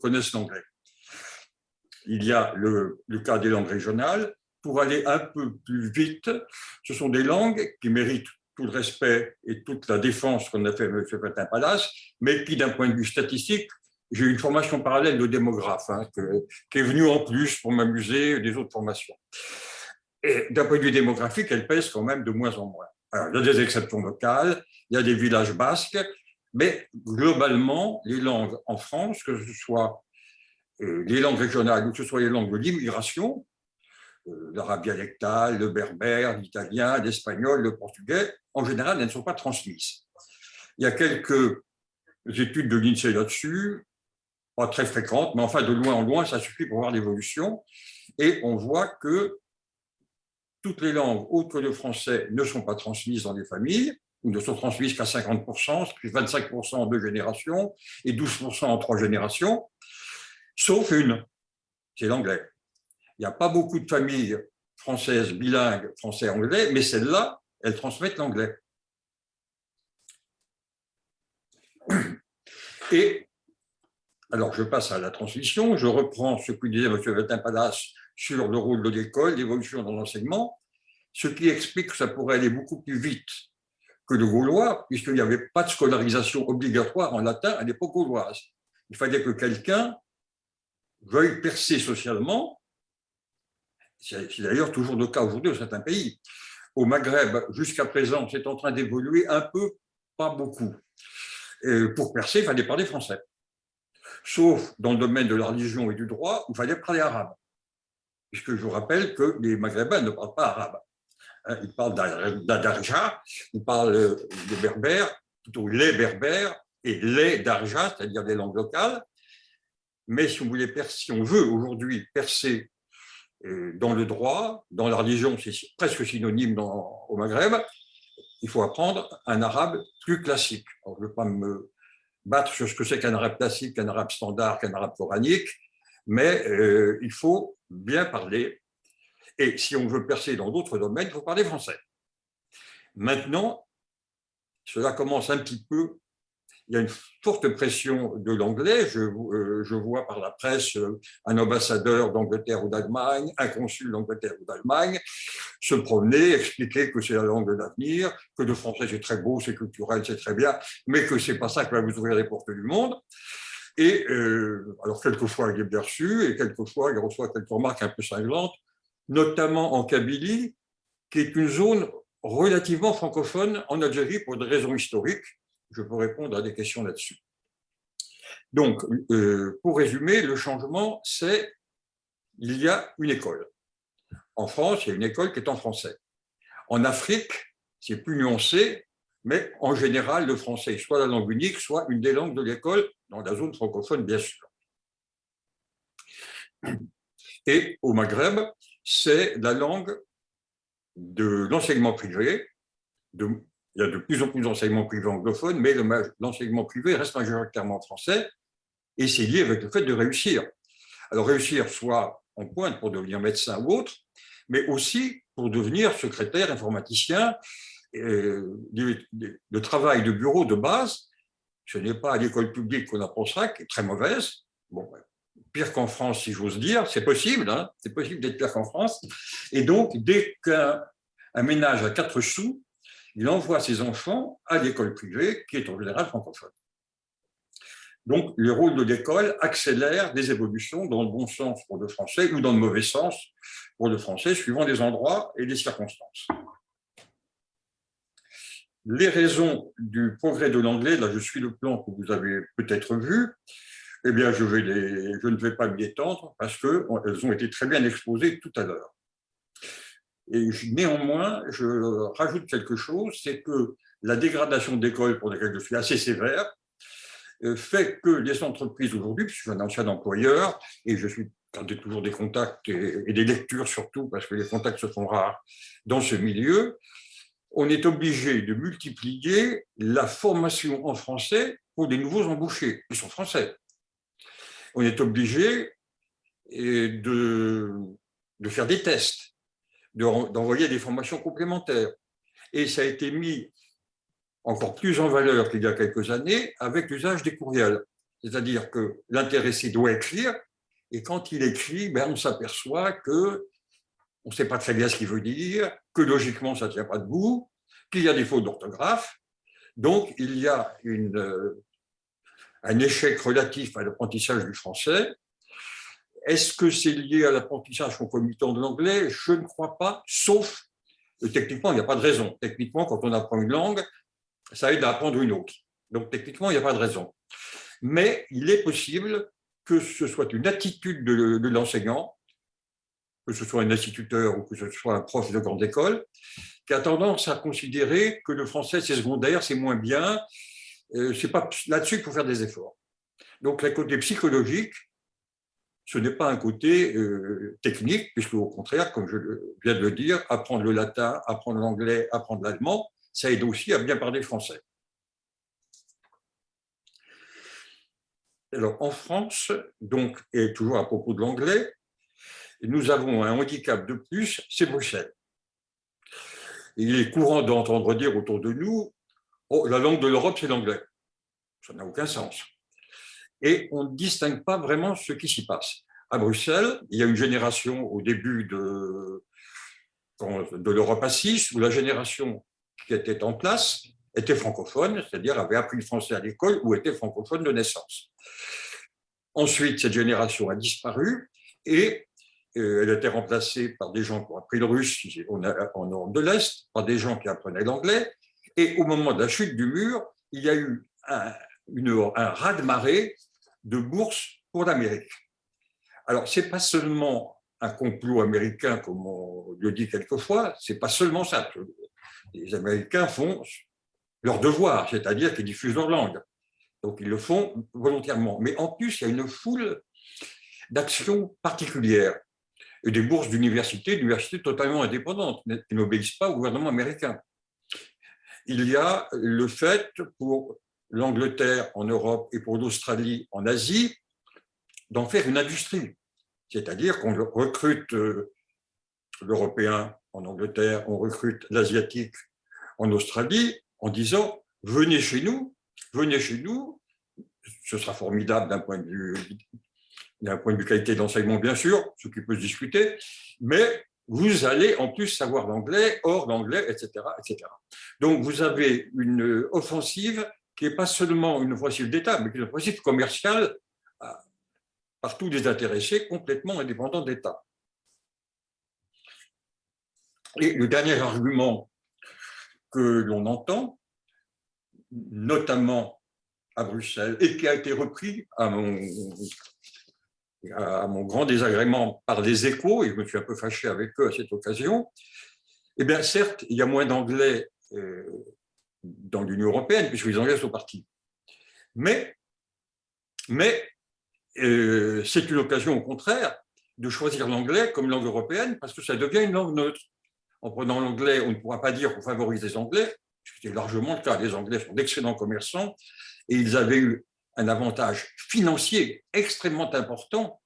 connaissent l'anglais. Il y a le cas des langues régionales. Pour aller un peu plus vite, ce sont des langues qui méritent tout le respect et toute la défense qu'on a fait avec M. Pétain-Palace, mais qui, d'un point de vue statistique, j'ai eu une formation parallèle de démographe, qui est venue en plus pour m'amuser des autres formations. Et d'un point de vue démographique, elles pèsent quand même de moins en moins. Alors, il y a des exceptions locales, il y a des villages basques, mais globalement, les langues en France, que ce soit les langues régionales ou que ce soit les langues de l'immigration, l'arabe dialectal, le berbère, l'italien, l'espagnol, le portugais, en général, elles ne sont pas transmises. Il y a quelques études de l'INSEE là-dessus, pas très fréquentes, mais enfin, de loin en loin, ça suffit pour voir l'évolution. Et on voit que toutes les langues autres que le français ne sont pas transmises dans les familles, ou ne sont transmises qu'à 50%, puis 25% en 2 générations et 12% en 3 générations, sauf une, c'est l'anglais. Il n'y a pas beaucoup de familles françaises bilingues, français-anglais, mais celles-là, elles transmettent l'anglais. Et alors, je passe à la transmission, je reprends ce que disait M. Pétain-Palace sur le rôle de l'école, l'évolution dans l'enseignement, ce qui explique que ça pourrait aller beaucoup plus vite que le gaulois, puisqu'il n'y avait pas de scolarisation obligatoire en latin à l'époque gauloise. Il fallait que quelqu'un veuille percer socialement. C'est d'ailleurs toujours le cas aujourd'hui dans certains pays. Au Maghreb, jusqu'à présent, c'est en train d'évoluer un peu, pas beaucoup. Et pour percer, il fallait parler français. Sauf dans le domaine de la religion et du droit, où il fallait parler arabe. Puisque je vous rappelle que les Maghrébins ne parlent pas arabe. Ils parlent d'Adarja, ils parlent de berbère, plutôt les berbères, et les Darja, c'est-à-dire des langues locales. Mais si on veut aujourd'hui percer dans le droit, dans la religion, c'est presque synonyme au Maghreb, il faut apprendre un arabe plus classique. Alors, je ne veux pas me battre sur ce que c'est qu'un arabe classique, qu'un arabe standard, qu'un arabe coranique, mais il faut bien parler. Et si on veut percer dans d'autres domaines, il faut parler français. Maintenant, cela commence un petit peu. Il y a une forte pression de l'anglais. Je vois par la presse un ambassadeur d'Angleterre ou d'Allemagne, un consul d'Angleterre ou d'Allemagne se promener, expliquer que c'est la langue de l'avenir, que le français c'est très beau, c'est culturel, c'est très bien, mais que c'est pas ça qui va vous ouvrir les portes du monde. Et alors quelquefois il est bien reçu et quelquefois il reçoit quelques remarques un peu cinglantes, notamment en Kabylie, qui est une zone relativement francophone en Algérie pour des raisons historiques. Je peux répondre à des questions là-dessus. Donc, pour résumer, le changement, c'est il y a une école. En France, il y a une école qui est en français. En Afrique, c'est plus nuancé, mais en général, le français est soit la langue unique, soit une des langues de l'école, dans la zone francophone, bien sûr. Et au Maghreb, c'est la langue de l'enseignement privé. Il y a de plus en plus d'enseignements privés anglophones, mais l'enseignement privé reste majoritairement français, et c'est lié avec le fait de réussir. Alors réussir soit en pointe pour devenir médecin ou autre, mais aussi pour devenir secrétaire, informaticien. Le travail de bureau de base, ce n'est pas à l'école publique qu'on apprend ça, qui est très mauvaise. Bon, pire qu'en France, si j'ose dire, c'est possible, hein, c'est possible d'être pire qu'en France. Et donc, dès qu'un ménage a 4 sous, il envoie ses enfants à l'école privée, qui est en général francophone. Donc, le rôle de l'école accélère des évolutions dans le bon sens pour le français ou dans le mauvais sens pour le français, suivant les endroits et les circonstances. Les raisons du progrès de l'anglais, là je suis le plan que vous avez peut-être vu, eh bien je ne vais pas m'y étendre parce qu'elles ont été très bien exposées tout à l'heure. Et néanmoins, je rajoute quelque chose, c'est que la dégradation d'école, pour laquelle je suis assez sévère, fait que les entreprises aujourd'hui, puisque je suis un ancien employeur et je suis gardé toujours des contacts et des lectures surtout, parce que les contacts se font rares dans ce milieu, on est obligé de multiplier la formation en français pour des nouveaux embauchés qui sont français. On est obligé de faire des tests, d'envoyer des formations complémentaires. Et ça a été mis encore plus en valeur qu'il y a quelques années avec l'usage des courriels. C'est-à-dire que l'intéressé doit écrire, et quand il écrit, on s'aperçoit qu'on ne sait pas très bien ce qu'il veut dire, que logiquement, ça ne tient pas debout, qu'il y a des fautes d'orthographe. Donc, il y a un échec relatif à l'apprentissage du français. Est-ce que c'est lié à l'apprentissage concomitant de l'anglais? Je ne crois pas, sauf, techniquement, il n'y a pas de raison. Techniquement, quand on apprend une langue, ça aide à apprendre une autre. Donc, techniquement, il n'y a pas de raison. Mais il est possible que ce soit une attitude de l'enseignant, que ce soit un instituteur ou que ce soit un prof de grande école, qui a tendance à considérer que le français, c'est secondaire, c'est moins bien, c'est pas là-dessus qu'il faut faire des efforts. Donc, le côté psychologique, ce n'est pas un côté technique, puisque au contraire, comme je viens de le dire, apprendre le latin, apprendre l'anglais, apprendre l'allemand, ça aide aussi à bien parler français. Alors, en France, donc, et toujours à propos de l'anglais, nous avons un handicap de plus, c'est Bruxelles. Il est courant d'entendre dire autour de nous, oh, la langue de l'Europe, c'est l'anglais. Ça n'a aucun sens. Et on ne distingue pas vraiment ce qui s'y passe. À Bruxelles, il y a une génération au début de l'Europe à 6, où la génération qui était en place était francophone, c'est-à-dire avait appris le français à l'école ou était francophone de naissance. Ensuite, cette génération a disparu et elle a été remplacée par des gens qui ont appris le russe en Europe de l'Est, par des gens qui apprenaient l'anglais. Et au moment de la chute du mur, il y a eu un raz-de-marée de bourses pour l'Amérique. Alors, ce n'est pas seulement un complot américain, comme on le dit quelquefois, ce n'est pas seulement ça. Les Américains font leur devoir, c'est-à-dire qu'ils diffusent leur langue. Donc, ils le font volontairement. Mais en plus, il y a une foule d'actions particulières. Et des bourses d'université totalement indépendantes, qui n'obéissent pas au gouvernement américain. Il y a le fait pour l'Angleterre en Europe et pour l'Australie en Asie d'en faire une industrie. C'est-à-dire qu'on recrute l'Européen en Angleterre, on recrute l'Asiatique en Australie en disant « venez chez nous, ce sera formidable d'un point de vue qualité d'enseignement, bien sûr, ce qui peut se discuter, mais vous allez en plus savoir l'anglais, hors l'anglais, etc., etc. » Donc, vous avez une offensive qui n'est pas seulement une offensive d'État, mais qui est une offensive commerciale par tous les intéressés, complètement indépendants d'État. Et le dernier argument que l'on entend, notamment à Bruxelles et qui a été repris à mon grand désagrément par les Échos, et je me suis un peu fâché avec eux à cette occasion. Eh bien, certes, il y a moins d'anglais dans l'Union européenne, puisque les Anglais sont partis. Mais c'est une occasion, au contraire, de choisir l'anglais comme langue européenne, parce que ça devient une langue neutre. En prenant l'anglais, on ne pourra pas dire qu'on favorise les Anglais, c'était largement le cas. Les Anglais sont d'excellents commerçants, et ils avaient eu un avantage financier extrêmement important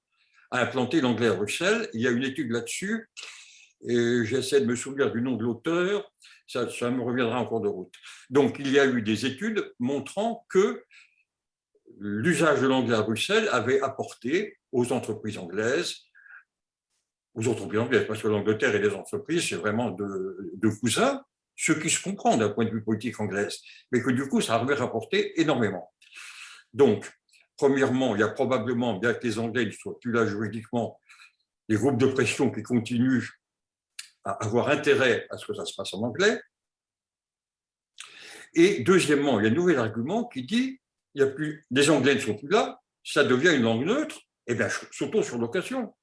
à implanter l'anglais à Bruxelles. Il y a une étude là-dessus, et j'essaie de me souvenir du nom de l'auteur, ça me reviendra en cours de route. Donc, il y a eu des études montrant que l'usage de l'anglais à Bruxelles avait apporté aux entreprises anglaises, parce que l'Angleterre et les entreprises, c'est vraiment de cousins, ce qui se comprend d'un point de vue politique anglaise, mais que du coup, ça avait rapporté énormément. Donc, premièrement, il y a probablement, bien que les Anglais ne soient plus là juridiquement, des groupes de pression qui continuent à avoir intérêt à ce que ça se passe en anglais. Et deuxièmement, il y a un nouvel argument qui dit il y a plus, les Anglais ne sont plus là, ça devient une langue neutre, et bien sautons sur l'occasion.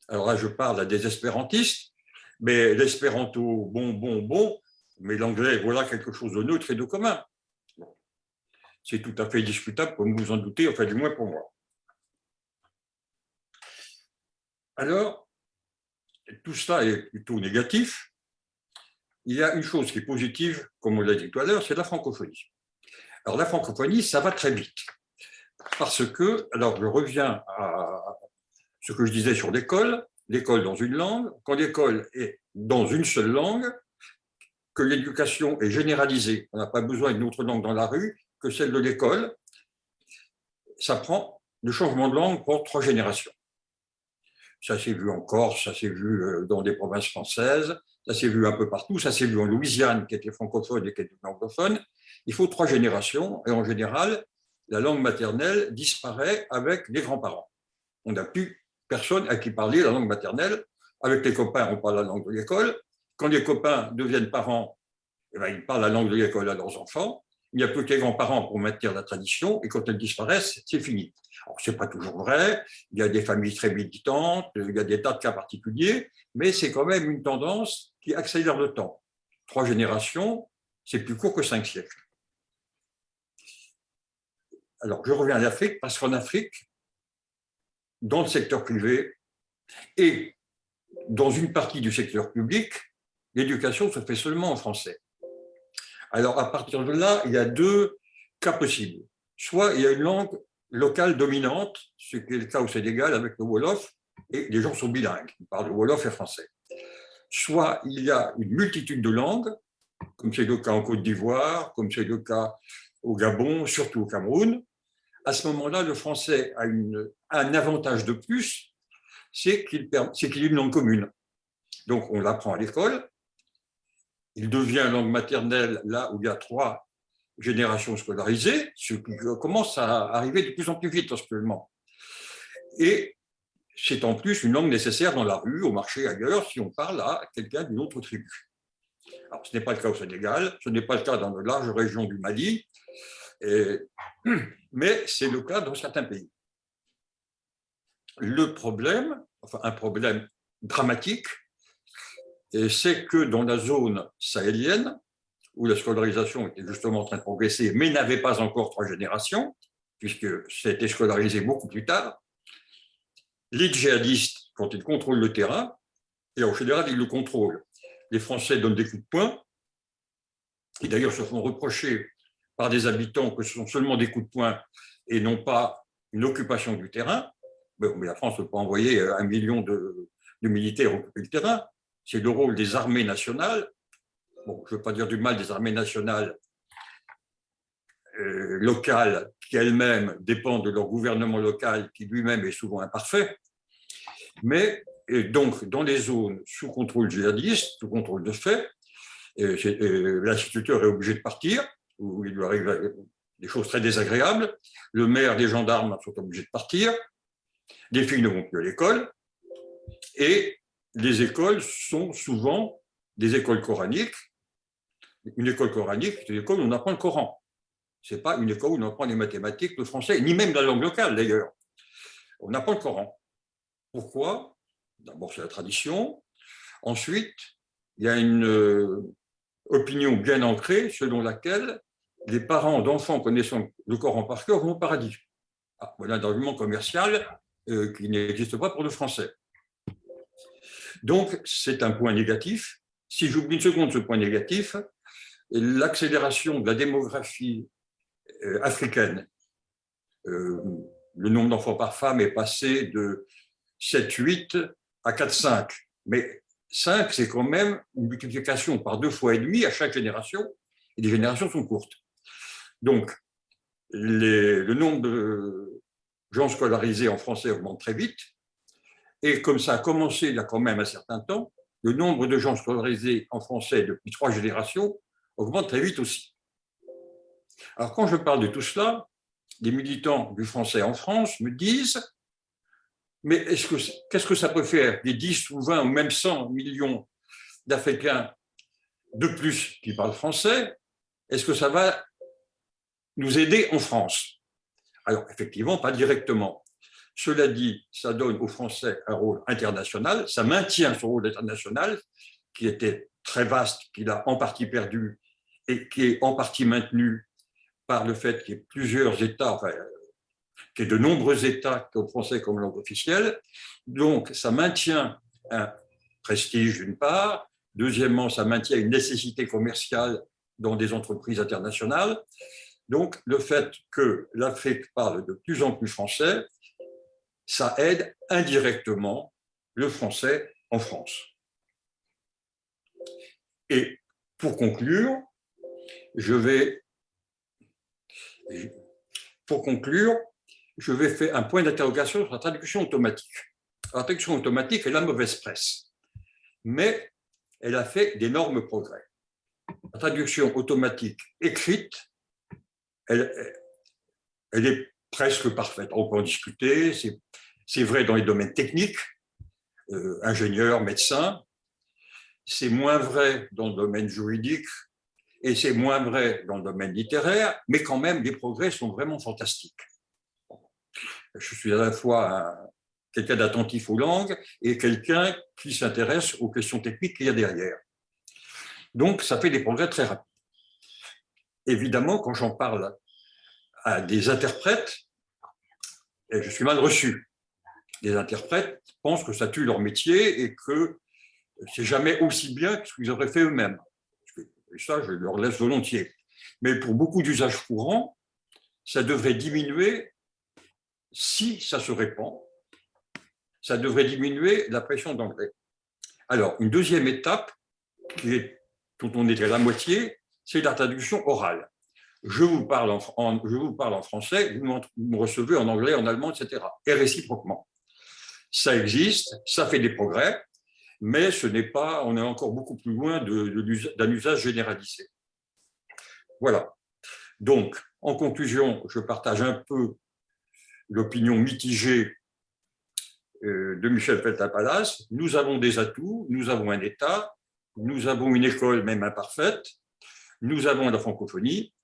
Alors là, je parle à des espérantistes, mais l'espéranto, bon, mais l'anglais, voilà quelque chose de neutre et de commun. Bon. C'est tout à fait discutable, comme vous en doutez, enfin du moins pour moi. Alors, tout cela est plutôt négatif. Il y a une chose qui est positive, comme on l'a dit tout à l'heure, c'est la francophonie. Alors la francophonie, ça va très vite. Parce que, alors je reviens à ce que je disais sur l'école dans une langue, quand l'école est dans une seule langue, que l'éducation est généralisée, on n'a pas besoin d'une autre langue dans la rue que celle de l'école, le changement de langue prend 3 générations. Ça s'est vu en Corse, ça s'est vu dans des provinces françaises, ça s'est vu un peu partout, ça s'est vu en Louisiane, qui était francophone et qui était anglophone. Il faut 3 générations, et en général, la langue maternelle disparaît avec les grands-parents. On n'a plus personne à qui parler la langue maternelle. Avec les copains, on parle la langue de l'école. Quand les copains deviennent parents, eh bien, ils parlent la langue de l'école à leurs enfants. Il n'y a plus que les grands-parents pour maintenir la tradition, et quand elles disparaissent, c'est fini. Alors, ce n'est pas toujours vrai, il y a des familles très militantes, il y a des tas de cas particuliers, mais c'est quand même une tendance qui accélère le temps. 3 générations, c'est plus court que 5 siècles. Alors, je reviens à l'Afrique, parce qu'en Afrique, dans le secteur privé et dans une partie du secteur public, l'éducation se fait seulement en français. Alors, à partir de là, il y a 2 cas possibles. Soit il y a une langue locale dominante, ce qui est le cas au Sénégal avec le Wolof, et les gens sont bilingues, ils parlent le Wolof et français. Soit il y a une multitude de langues, comme c'est le cas en Côte d'Ivoire, comme c'est le cas au Gabon, surtout au Cameroun. À ce moment-là, le français a un avantage de plus, c'est qu'il est une langue commune. Donc, on l'apprend à l'école. Il devient langue maternelle là où il y a 3 générations scolarisées, ce qui commence à arriver de plus en plus vite actuellement. Et c'est en plus une langue nécessaire dans la rue, au marché, ailleurs, si on parle à quelqu'un d'une autre tribu. Alors, ce n'est pas le cas au Sénégal, ce n'est pas le cas dans de larges régions du Mali, mais c'est le cas dans certains pays. Le problème, enfin un problème dramatique, c'est que dans la zone sahélienne, où la scolarisation était justement en train de progresser, mais n'avait pas encore 3 générations, puisque c'était scolarisé beaucoup plus tard, les djihadistes, quand ils contrôlent le terrain, et en général, ils le contrôlent. Les Français donnent des coups de poing, et d'ailleurs se font reprocher par des habitants que ce sont seulement des coups de poing et non pas une occupation du terrain. Mais la France ne peut pas envoyer 1 million de militaires occuper le terrain. C'est le rôle des armées nationales. Bon, je ne veux pas dire du mal des armées nationales locales qui elles-mêmes dépendent de leur gouvernement local qui lui-même est souvent imparfait. Mais donc, dans les zones sous contrôle djihadiste, sous contrôle de fait, l'instituteur est obligé de partir, où il lui arrive des choses très désagréables. Le maire, les gendarmes sont obligés de partir. Les filles ne vont plus à l'école. Et les écoles sont souvent des écoles coraniques. Une école coranique, c'est une école où on apprend le Coran. Ce n'est pas une école où on apprend les mathématiques, le français, ni même la langue locale d'ailleurs. On apprend le Coran. Pourquoi? D'abord, c'est la tradition. Ensuite, il y a une opinion bien ancrée selon laquelle les parents d'enfants connaissant le Coran par cœur vont au paradis. Ah, voilà un argument commercial qui n'existe pas pour le français. Donc, c'est un point négatif. Si j'oublie une seconde ce point négatif, l'accélération de la démographie africaine, le nombre d'enfants par femme est passé de 7-8 à 4-5. Mais 5, c'est quand même une multiplication par 2 fois et demi à chaque génération, et les générations sont courtes. Donc, le nombre de gens scolarisés en français augmente très vite, et comme ça a commencé il y a quand même un certain temps, le nombre de gens scolarisés en français depuis 3 générations augmente très vite aussi. Alors, quand je parle de tout cela, les militants du français en France me disent « Mais qu'est-ce que ça peut faire des 10 ou 20 ou même 100 millions d'Africains de plus qui parlent français? Est-ce que ça va nous aider en France ?» Alors, effectivement, pas directement. Cela dit, ça donne aux Français un rôle international, ça maintient son rôle international, qui était très vaste, qu'il a en partie perdu et qui est en partie maintenu par le fait qu'il y ait plusieurs États, enfin, qu'il y ait de nombreux États qui ont le français comme langue officielle. Donc, ça maintient un prestige d'une part. Deuxièmement, ça maintient une nécessité commerciale dans des entreprises internationales. Donc, le fait que l'Afrique parle de plus en plus français, ça aide indirectement le français en France. Et pour conclure, je vais faire un point d'interrogation sur la traduction automatique. La traduction automatique est la mauvaise presse, mais elle a fait d'énormes progrès. La traduction automatique écrite, elle est presque parfaite. On peut en discuter, c'est vrai dans les domaines techniques, ingénieurs, médecins, c'est moins vrai dans le domaine juridique et c'est moins vrai dans le domaine littéraire, mais quand même, les progrès sont vraiment fantastiques. Je suis à la fois quelqu'un d'attentif aux langues et quelqu'un qui s'intéresse aux questions techniques qu'il y a derrière. Donc, ça fait des progrès très rapides. Évidemment, quand j'en parle à des interprètes, et je suis mal reçu. Les interprètes pensent que ça tue leur métier et que c'est jamais aussi bien que ce qu'ils auraient fait eux-mêmes. Et ça, je leur laisse volontiers. Mais pour beaucoup d'usages courants, ça devrait diminuer si ça se répand. Ça devrait diminuer la pression d'anglais. Alors, une deuxième étape, dont on est à la moitié, c'est la traduction orale. Je vous parle en français, vous me recevez en anglais, en allemand, etc. Et réciproquement. Ça existe, ça fait des progrès, mais on est encore beaucoup plus loin d'un usage généralisé. Voilà. Donc, en conclusion, je partage un peu l'opinion mitigée de Michel Feltapalas. Nous avons des atouts, nous avons un État, nous avons une école même imparfaite, nous avons la francophonie,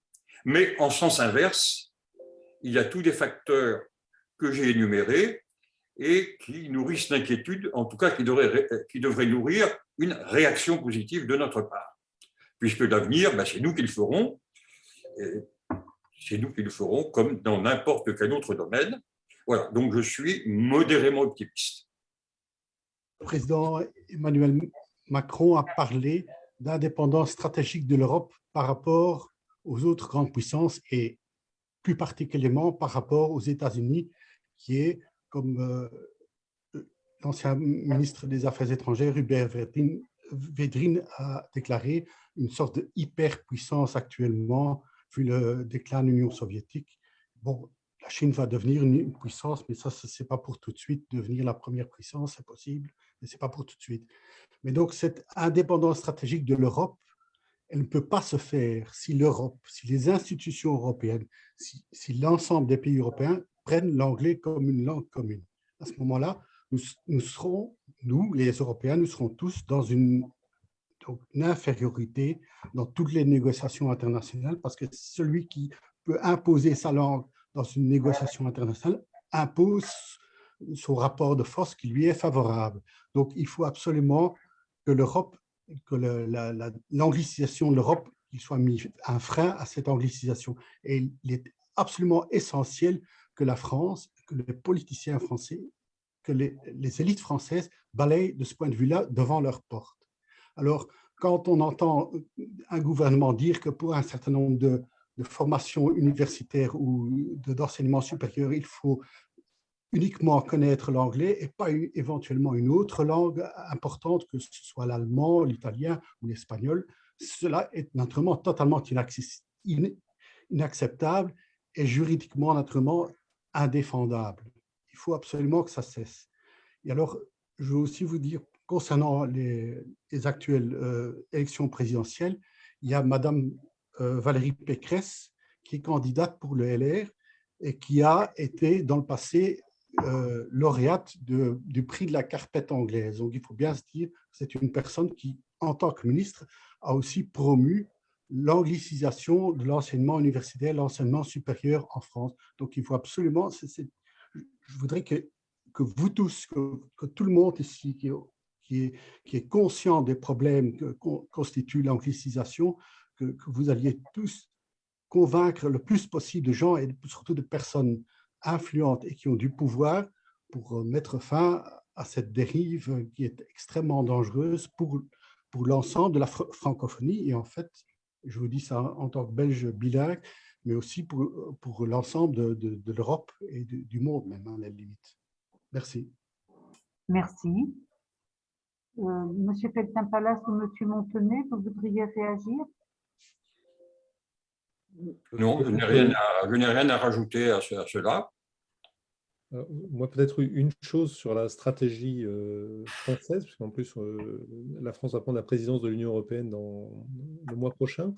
mais en sens inverse, il y a tous les facteurs que j'ai énumérés et qui nourrissent l'inquiétude, en tout cas qui devraient nourrir une réaction positive de notre part. Puisque l'avenir, c'est nous qui le ferons, comme dans n'importe quel autre domaine. Voilà, donc je suis modérément optimiste. Le président Emmanuel Macron a parlé d'indépendance stratégique de l'Europe par rapport aux autres grandes puissances et plus particulièrement par rapport aux États-Unis, qui est, comme l'ancien ministre des Affaires étrangères, Hubert Védrine, a déclaré, une sorte de hyperpuissance actuellement, vu le déclin de l'Union soviétique. Bon, la Chine va devenir une puissance, mais ça, ce n'est pas pour tout de suite. Devenir la première puissance, c'est possible, mais ce n'est pas pour tout de suite. Mais donc, cette indépendance stratégique de l'Europe, elle ne peut pas se faire si l'Europe, si les institutions européennes, si l'ensemble des pays européens prennent l'anglais comme une langue commune. À ce moment-là, nous, les Européens, nous serons tous dans une infériorité dans toutes les négociations internationales parce que celui qui peut imposer sa langue dans une négociation internationale, impose son rapport de force qui lui est favorable. Donc, il faut absolument que l'Europe, que l'anglicisation de l'Europe, qu'il soit mis un frein à cette anglicisation. Et il est absolument essentiel que la France, que les politiciens français, que les élites françaises balayent de ce point de vue-là devant leur porte. Alors, quand on entend un gouvernement dire que pour un certain nombre de formations universitaires ou d'enseignement supérieur, il faut uniquement connaître l'anglais et pas éventuellement une autre langue importante, que ce soit l'allemand, l'italien ou l'espagnol, cela est naturellement totalement inacceptable et juridiquement naturellement indéfendable. Il faut absolument que ça cesse. Et alors, je veux aussi vous dire, concernant les actuelles élections présidentielles, il y a Madame Valérie Pécresse qui est candidate pour le LR et qui a été dans le passé lauréate du prix de la carpette anglaise. Donc, il faut bien se dire que c'est une personne qui, en tant que ministre, a aussi promu l'anglicisation de l'enseignement universitaire, l'enseignement supérieur en France. Donc, il faut absolument, je voudrais que vous tous, que tout le monde ici qui est conscient des problèmes que constitue l'anglicisation, que vous alliez tous convaincre le plus possible de gens et surtout de personnes influentes et qui ont du pouvoir pour mettre fin à cette dérive qui est extrêmement dangereuse pour l'ensemble de la francophonie. Et en fait, je vous dis ça en tant que Belge bilingue, mais aussi pour l'ensemble de l'Europe et du monde même, à la limite. Merci. Merci. Monsieur Feltin-Palas ou Monsieur Montenay, vous voudriez réagir? Non, je n'ai rien à rajouter à cela. Moi, peut-être une chose sur la stratégie française, parce qu'en plus, la France va prendre la présidence de l'Union européenne dans le mois prochain.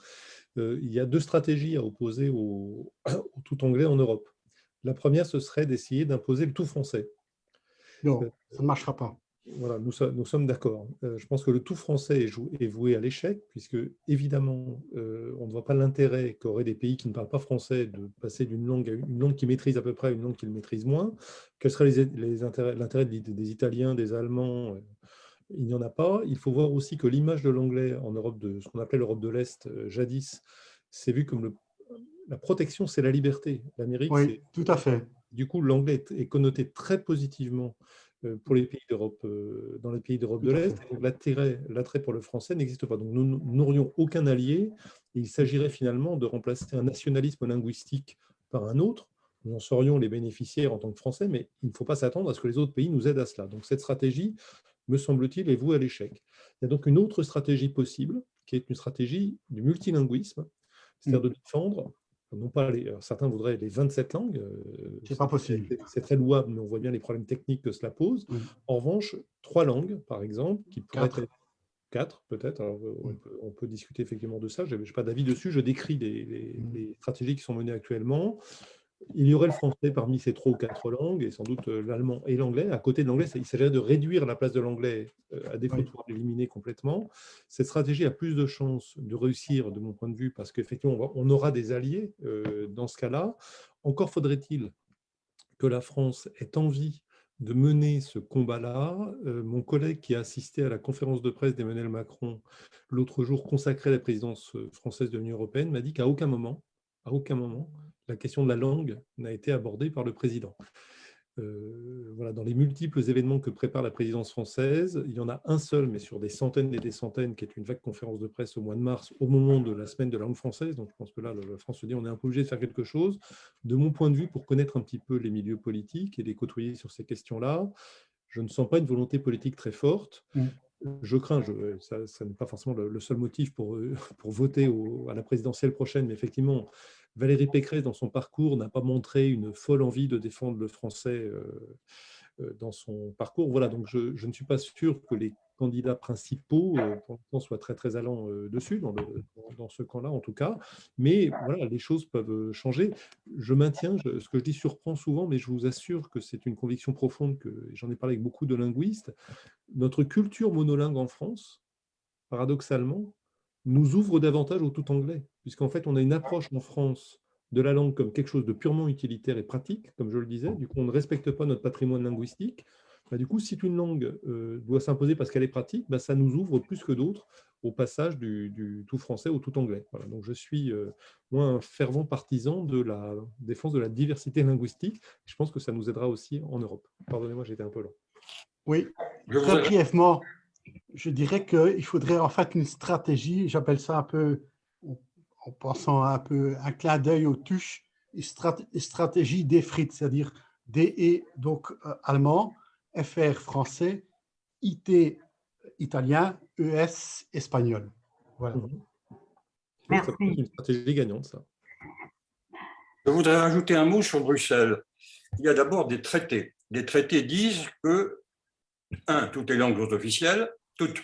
Il y a deux stratégies à opposer au tout anglais en Europe. La première, ce serait d'essayer d'imposer le tout français. Non, ça ne marchera pas. Voilà, nous sommes d'accord. Je pense que le tout français est voué à l'échec, puisque, évidemment, on ne voit pas l'intérêt qu'auraient des pays qui ne parlent pas français de passer d'une langue à une langue qu'ils maîtrisent à peu près à une langue qu'ils maîtrisent moins. Quel serait l'intérêt des Italiens, des Allemands? Il n'y en a pas. Il faut voir aussi que l'image de l'anglais en Europe, de ce qu'on appelait l'Europe de l'Est jadis, c'est vu comme la protection, c'est la liberté. L'Amérique, oui, tout à fait. Du coup, l'anglais est connoté très positivement pour les pays d'Europe, dans les pays d'Europe de l'Est. Donc l'attrait pour le français n'existe pas. Donc nous n'aurions aucun allié. Et il s'agirait finalement de remplacer un nationalisme linguistique par un autre. Nous en serions les bénéficiaires en tant que Français, mais il ne faut pas s'attendre à ce que les autres pays nous aident à cela. Donc cette stratégie, me semble-t-il, est vouée à l'échec. Il y a donc une autre stratégie possible, qui est une stratégie du multilinguisme, c'est-à-dire de défendre, non pas certains voudraient les 27 langues. C'est pas possible. C'est très louable, mais on voit bien les problèmes techniques que cela pose. En revanche, 3 langues, par exemple, qui pourraient être 4 peut-être. On peut discuter effectivement de ça. Je n'ai pas d'avis dessus. Je décris les stratégies qui sont menées actuellement. Il y aurait le français parmi ces 3 ou 4 langues, et sans doute l'allemand et l'anglais. À côté de l'anglais, il s'agirait de réduire la place de l'anglais à défaut de l'éliminer complètement. Cette stratégie a plus de chances de réussir, de mon point de vue, parce qu'effectivement, on aura des alliés dans ce cas-là. Encore faudrait-il que la France ait envie de mener ce combat-là. Mon collègue qui a assisté à la conférence de presse d'Emmanuel Macron l'autre jour consacrée à la présidence française de l'Union européenne m'a dit qu'à aucun moment, la question de la langue n'a été abordée par le président. Voilà, dans les multiples événements que prépare la présidence française, il y en a un seul, mais sur des centaines et des centaines, qui est une vague conférence de presse au mois de mars, au moment de la semaine de la langue française. Donc je pense que là, la France se dit on est un peu obligé de faire quelque chose. De mon point de vue, pour connaître un petit peu les milieux politiques et les côtoyer sur ces questions-là, je ne sens pas une volonté politique très forte. Je crains, ça n'est pas forcément le seul motif pour voter à la présidentielle prochaine, mais effectivement, Valérie Pécresse, dans son parcours, n'a pas montré une folle envie de défendre le français dans son parcours. Voilà, donc je ne suis pas sûr que les candidats principaux, pour l'instant, soient très, très allants dessus, dans ce camp-là, en tout cas. Mais voilà, les choses peuvent changer. Je maintiens, ce que je dis surprend souvent, mais je vous assure que c'est une conviction profonde, j'en ai parlé avec beaucoup de linguistes. Notre culture monolingue en France, paradoxalement, nous ouvre davantage au tout anglais, puisqu'en fait, on a une approche en France de la langue comme quelque chose de purement utilitaire et pratique, comme je le disais. Du coup, on ne respecte pas notre patrimoine linguistique. Bah, du coup, si une langue doit s'imposer parce qu'elle est pratique, bah, ça nous ouvre plus que d'autres au passage du tout français au tout anglais. Voilà. Donc, je suis, moi, un fervent partisan de la défense de la diversité linguistique. Je pense que ça nous aidera aussi en Europe. Pardonnez-moi, j'étais un peu long. Oui, très brièvement, je dirais qu'il faudrait en fait une stratégie, j'appelle ça un peu, en pensant un peu un clin d'œil aux tuches, une stratégie d'EFRIT, c'est-à-dire DE, donc allemand, FR français, IT italien, ES espagnol. Voilà. Merci. Ça peut être une stratégie gagnante, ça. Je voudrais rajouter un mot sur Bruxelles. Il y a d'abord des traités. Les traités disent que, toutes les langues officielles, toutes.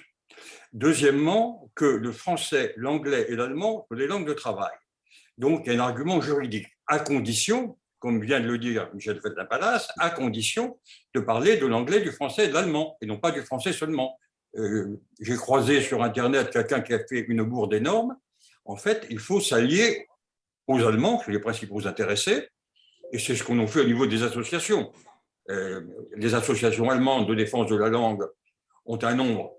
Deuxièmement, que le français, l'anglais et l'allemand sont des langues de travail. Donc, il y a un argument juridique, à condition, comme vient de le dire Michel Feltin-Palace, à condition de parler de l'anglais, du français et de l'allemand, et non pas du français seulement. J'ai croisé sur Internet quelqu'un qui a fait une bourde énorme. En fait, il faut s'allier aux Allemands, qui sont les principaux intéressés, et c'est ce qu'on a fait au niveau des associations. Les associations allemandes de défense de la langue ont un nombre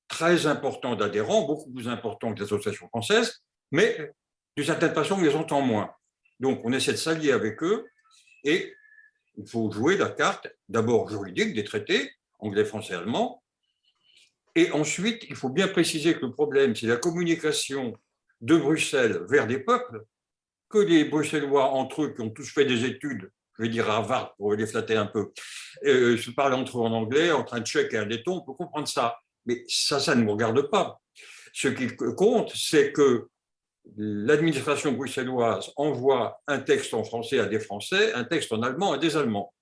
très important d'adhérents, beaucoup plus important que les associations françaises, mais d'une certaine façon, ils les entend moins. Donc, on essaie de s'allier avec eux et il faut jouer la carte d'abord juridique des traités, anglais, français, allemand. Et ensuite, il faut bien préciser que le problème, c'est la communication de Bruxelles vers des peuples, que les Bruxellois, entre eux, qui ont tous fait des études, je vais dire à Harvard pour les flatter un peu, se parlent entre eux en anglais, en train de checker un laiton, on peut comprendre ça. Mais ça ne nous regarde pas. Ce qui compte, c'est que l'administration bruxelloise envoie un texte en français à des Français, un texte en allemand à des Allemands.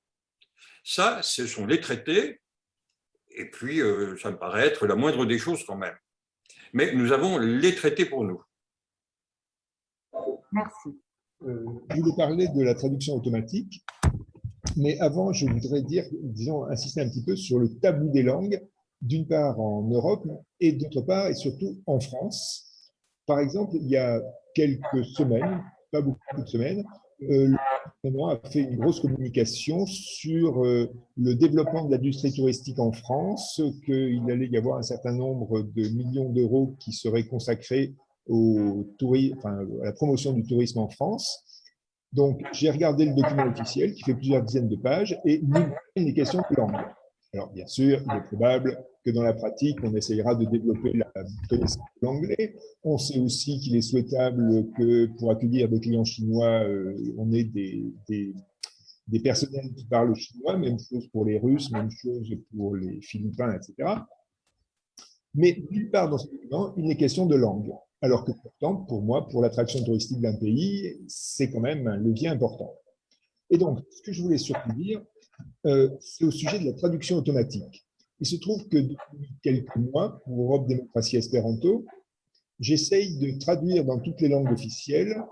Ça, ce sont les traités, et puis ça me paraît être la moindre des choses quand même. Mais nous avons les traités pour nous. Merci. Je voulais parler de la traduction automatique, mais avant, je voudrais insister un petit peu sur le tabou des langues, d'une part en Europe et d'autre part et surtout en France. Par exemple, il y a quelques semaines, pas beaucoup de semaines, le gouvernement a fait une grosse communication sur le développement de l'industrie touristique en France, qu'il allait y avoir un certain nombre de millions d'euros qui seraient consacrés à la promotion du tourisme en France. Donc, j'ai regardé le document officiel qui fait plusieurs dizaines de pages et il n'est question de langue. Alors, bien sûr, il est probable que dans la pratique, on essayera de développer la connaissance de l'anglais. On sait aussi qu'il est souhaitable que pour accueillir des clients chinois, on ait des personnels qui parlent chinois, même chose pour les Russes, même chose pour les Philippins, etc. Mais nulle part dans ce document, il n'est question de langue. Alors que pourtant, pour moi, pour l'attraction touristique d'un pays, c'est quand même un levier important. Et donc, ce que je voulais surtout dire, c'est au sujet de la traduction automatique. Il se trouve que depuis quelques mois, pour Europe Démocratie Espéranto, j'essaye de traduire dans toutes les langues officielles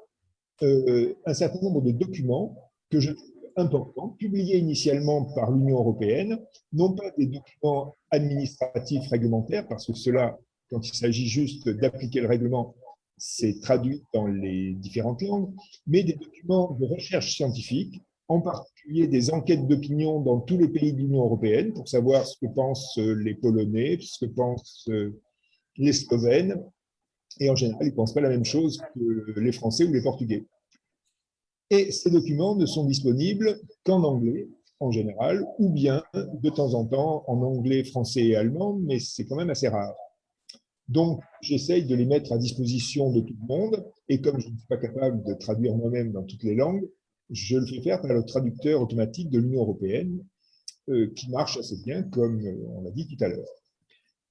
un certain nombre de documents que je trouve importants, publiés initialement par l'Union européenne, non pas des documents administratifs réglementaires, parce que cela, quand il s'agit juste d'appliquer le règlement, c'est traduit dans les différentes langues, mais des documents de recherche scientifique, en particulier des enquêtes d'opinion dans tous les pays de l'Union européenne pour savoir ce que pensent les Polonais, ce que pensent les Slovènes, et en général, ils ne pensent pas la même chose que les Français ou les Portugais. Et ces documents ne sont disponibles qu'en anglais, en général, ou bien de temps en temps en anglais, français et allemand, mais c'est quand même assez rare. Donc, j'essaye de les mettre à disposition de tout le monde, et comme je ne suis pas capable de traduire moi-même dans toutes les langues, je le fais faire par le traducteur automatique de l'Union européenne, qui marche assez bien, comme on l'a dit tout à l'heure.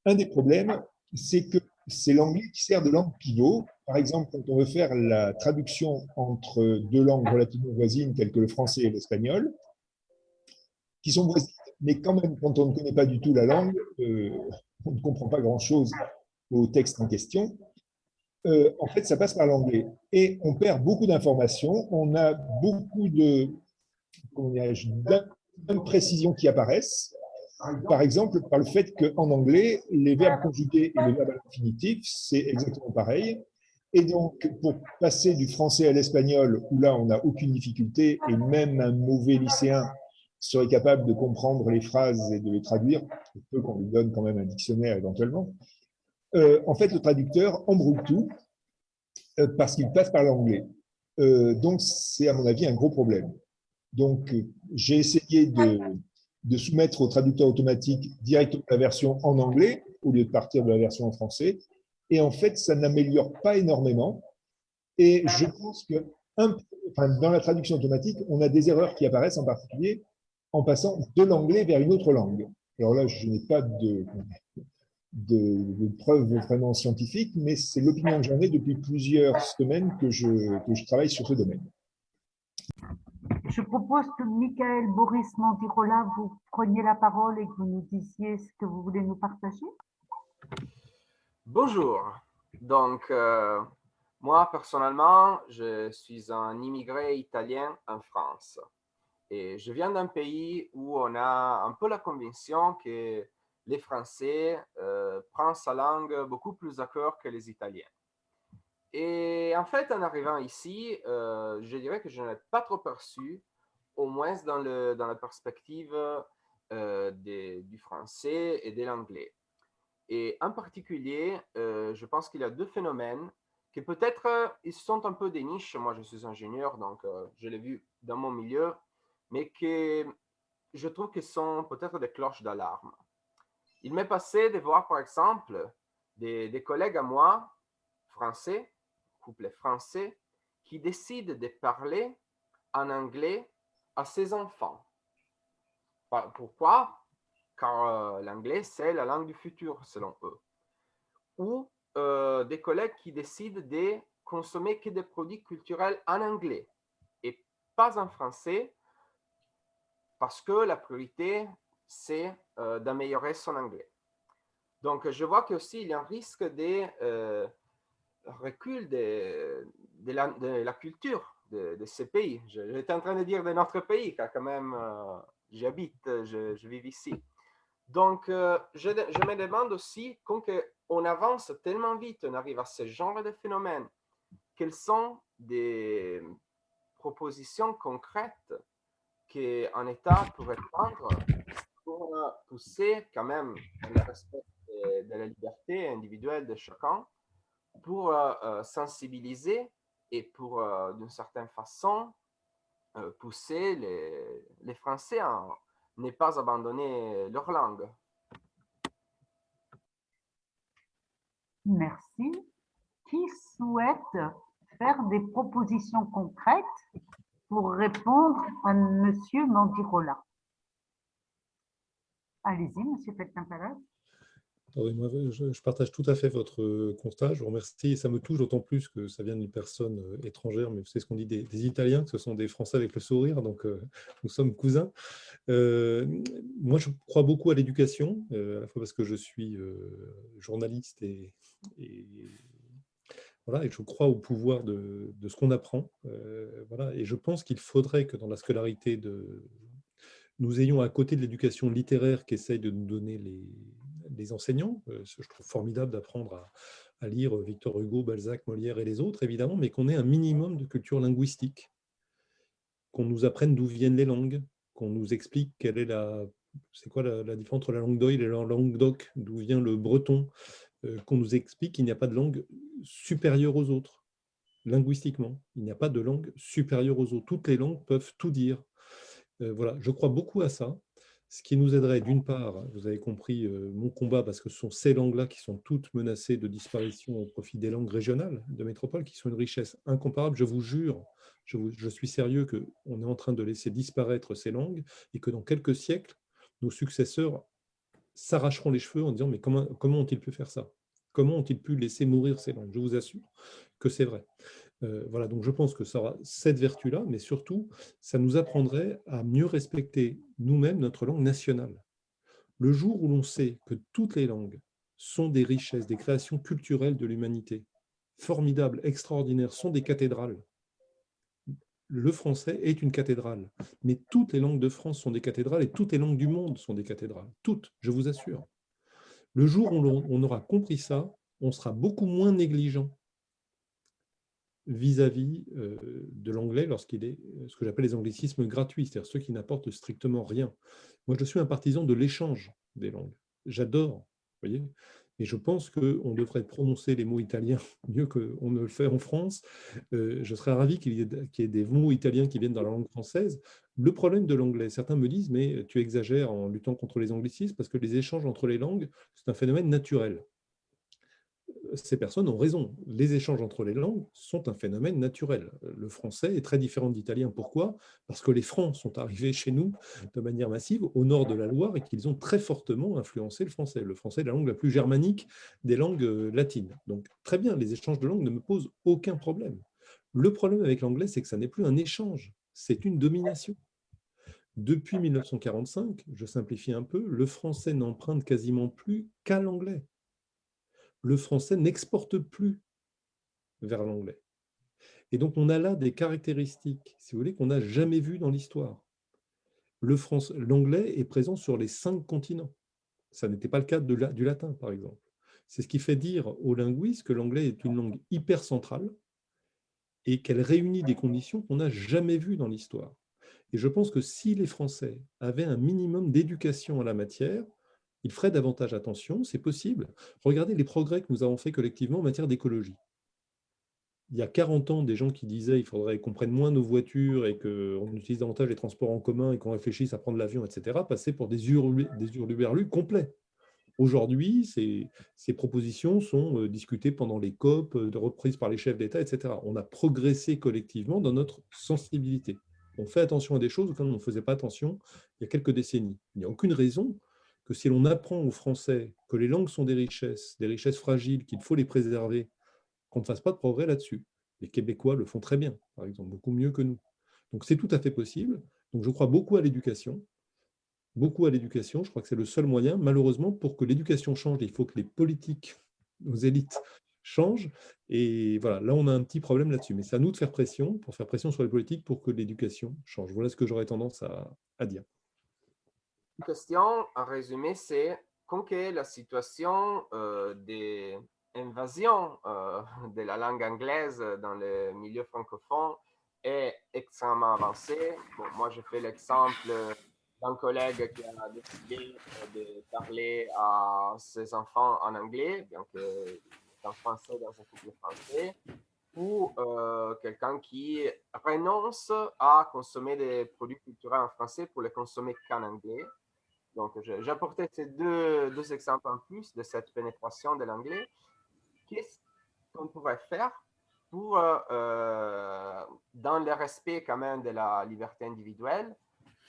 Un des problèmes, c'est que c'est l'anglais qui sert de langue pivot. Par exemple, quand on veut faire la traduction entre deux langues relativement voisines, telles que le français et l'espagnol, qui sont voisines, mais quand même, quand on ne connaît pas du tout la langue, on ne comprend pas grand-chose au texte en question. En fait, ça passe par l'anglais. Et on perd beaucoup d'informations, on a beaucoup d'imprécisions qui apparaissent. Par exemple, par le fait qu'en anglais, les verbes conjugués et les verbes à l'infinitif, c'est exactement pareil. Et donc, pour passer du français à l'espagnol, où là, on n'a aucune difficulté, et même un mauvais lycéen serait capable de comprendre les phrases et de les traduire, il faut qu'on lui donne quand même un dictionnaire éventuellement. En fait, le traducteur embrouille tout parce qu'il passe par l'anglais. Donc, c'est à mon avis un gros problème. Donc, j'ai essayé de soumettre au traducteur automatique directement la version en anglais au lieu de partir de la version en français. Et en fait, ça n'améliore pas énormément. Et je pense que dans la traduction automatique, on a des erreurs qui apparaissent en particulier en passant de l'anglais vers une autre langue. Alors là, je n'ai pas de preuves vraiment scientifiques, mais c'est l'opinion que j'en ai depuis plusieurs semaines que je travaille sur ce domaine. Je propose que Michael Boris Mandirola, vous preniez la parole et que vous nous disiez ce que vous voulez nous partager. Bonjour. Donc, moi, personnellement, je suis un immigré italien en France. Et je viens d'un pays où on a un peu la conviction que les Français prennent sa langue beaucoup plus à cœur que les Italiens. Et en fait, en arrivant ici, je dirais que je n'ai pas trop perçu, au moins dans la perspective du français et de l'anglais. Et en particulier, je pense qu'il y a deux phénomènes qui peut-être ils sont un peu des niches. Moi, je suis ingénieur, donc je l'ai vu dans mon milieu, mais que je trouve qu'ils sont peut-être des cloches d'alarme. Il m'est passé de voir, par exemple, des collègues à moi, français, couple français, qui décident de parler en anglais à ses enfants. Pourquoi? Car l'anglais, c'est la langue du futur, selon eux. Ou des collègues qui décident de consommer que des produits culturels en anglais et pas en français, parce que la priorité, c'est d'améliorer son anglais. Donc, je vois qu'aussi, il y a un risque de recul de la culture de ces pays. J'étais en train de dire de notre pays, car quand même, j'habite, je vis ici. Donc, je me demande aussi, quand on avance tellement vite, on arrive à ce genre de phénomène, quelles sont des propositions concrètes qu'un État pourrait prendre pour pousser quand même le respect de la liberté individuelle de chacun, pour sensibiliser et pour, d'une certaine façon, pousser les Français à ne pas abandonner leur langue. Merci. Qui souhaite faire des propositions concrètes pour répondre à Monsieur Mandirola? Allez-y, Monsieur Feltin-Palas. Oui, moi, je partage tout à fait votre constat. Je vous remercie. Et ça me touche d'autant plus que ça vient d'une personne étrangère. Mais c'est ce qu'on dit des Italiens, que ce sont des Français avec le sourire. Donc, nous sommes cousins. Moi, je crois beaucoup à l'éducation, à la fois parce que je suis journaliste et voilà, et je crois au pouvoir de ce qu'on apprend. Voilà, et je pense qu'il faudrait que dans la scolarité, nous ayons à côté de l'éducation littéraire qu'essayent de nous donner les enseignants. Je trouve formidable d'apprendre à lire Victor Hugo, Balzac, Molière et les autres, évidemment, mais qu'on ait un minimum de culture linguistique, qu'on nous apprenne d'où viennent les langues, qu'on nous explique c'est quoi la différence entre la langue d'Oïl et la langue d'Oc, d'où vient le breton, qu'on nous explique qu'il n'y a pas de langue supérieure aux autres. Linguistiquement, il n'y a pas de langue supérieure aux autres. Toutes les langues peuvent tout dire. Voilà, je crois beaucoup à ça. Ce qui nous aiderait, d'une part, vous avez compris mon combat, parce que ce sont ces langues-là qui sont toutes menacées de disparition au profit des langues régionales de métropole, qui sont une richesse incomparable. Je vous jure, je suis sérieux qu'on est en train de laisser disparaître ces langues et que dans quelques siècles, nos successeurs s'arracheront les cheveux en disant « mais comment ont-ils pu faire ça? Comment ont-ils pu laisser mourir ces langues ?» Je vous assure que c'est vrai. Voilà, donc je pense que ça aura cette vertu-là, mais surtout, ça nous apprendrait à mieux respecter nous-mêmes notre langue nationale. Le jour où l'on sait que toutes les langues sont des richesses, des créations culturelles de l'humanité, formidables, extraordinaires, sont des cathédrales. Le français est une cathédrale, mais toutes les langues de France sont des cathédrales et toutes les langues du monde sont des cathédrales. Toutes, je vous assure. Le jour où on aura compris ça, on sera beaucoup moins négligent vis-à-vis de l'anglais lorsqu'il est ce que j'appelle les anglicismes gratuits, c'est-à-dire ceux qui n'apportent strictement rien. Moi, je suis un partisan de l'échange des langues. J'adore, vous voyez. Et je pense qu'on devrait prononcer les mots italiens mieux qu'on ne le fait en France. Je serais ravi qu'il y ait des mots italiens qui viennent dans la langue française. Le problème de l'anglais, certains me disent, mais tu exagères en luttant contre les anglicismes parce que les échanges entre les langues, c'est un phénomène naturel. Ces personnes ont raison. Les échanges entre les langues sont un phénomène naturel. Le français est très différent de l'italien. Pourquoi? Parce que les Francs sont arrivés chez nous de manière massive au nord de la Loire et qu'ils ont très fortement influencé le français. Le français est la langue la plus germanique des langues latines. Donc très bien, les échanges de langues ne me posent aucun problème. Le problème avec l'anglais, c'est que ça n'est plus un échange, c'est une domination. Depuis 1945, je simplifie un peu, le français n'emprunte quasiment plus qu'à l'anglais. Le français n'exporte plus vers l'anglais. Et donc, on a là des caractéristiques, si vous voulez, qu'on n'a jamais vues dans l'histoire. L'anglais est présent sur les 5 continents. Ça n'était pas le cas du latin, par exemple. C'est ce qui fait dire aux linguistes que l'anglais est une langue hyper centrale et qu'elle réunit des conditions qu'on n'a jamais vues dans l'histoire. Et je pense que si les Français avaient un minimum d'éducation à la matière, ils feraient davantage attention, c'est possible. Regardez les progrès que nous avons faits collectivement en matière d'écologie. Il y a 40 ans, des gens qui disaient qu'il faudrait qu'on prenne moins nos voitures et qu'on utilise davantage les transports en commun et qu'on réfléchisse à prendre l'avion, etc., passaient pour des hurluberlus complets. Aujourd'hui, ces propositions sont discutées pendant les COP, reprises par les chefs d'État, etc. On a progressé collectivement dans notre sensibilité. On fait attention à des choses auxquelles on ne faisait pas attention il y a quelques décennies. Il n'y a aucune raison que si l'on apprend aux Français que les langues sont des richesses fragiles, qu'il faut les préserver, qu'on ne fasse pas de progrès là-dessus. Les Québécois le font très bien, par exemple, beaucoup mieux que nous. Donc c'est tout à fait possible. Donc je crois beaucoup à l'éducation. Beaucoup à l'éducation. Je crois que c'est le seul moyen. Malheureusement, pour que l'éducation change, il faut que les politiques, nos élites, changent. Et voilà, là, on a un petit problème là-dessus. Mais c'est à nous de faire pression, pour faire pression sur les politiques pour que l'éducation change. Voilà ce que j'aurais tendance à dire. La question, en résumé, c'est quand la situation des invasions de la langue anglaise dans le milieu francophone est extrêmement avancée. Bon, moi, je fais l'exemple d'un collègue qui a décidé de parler à ses enfants en anglais, bien qu'il est en français dans un couple français, ou quelqu'un qui renonce à consommer des produits culturels en français pour les consommer qu'en anglais. Donc, j'apportais ces deux exemples en plus de cette pénétration de l'anglais. Qu'est-ce qu'on pourrait faire pour, dans le respect quand même de la liberté individuelle,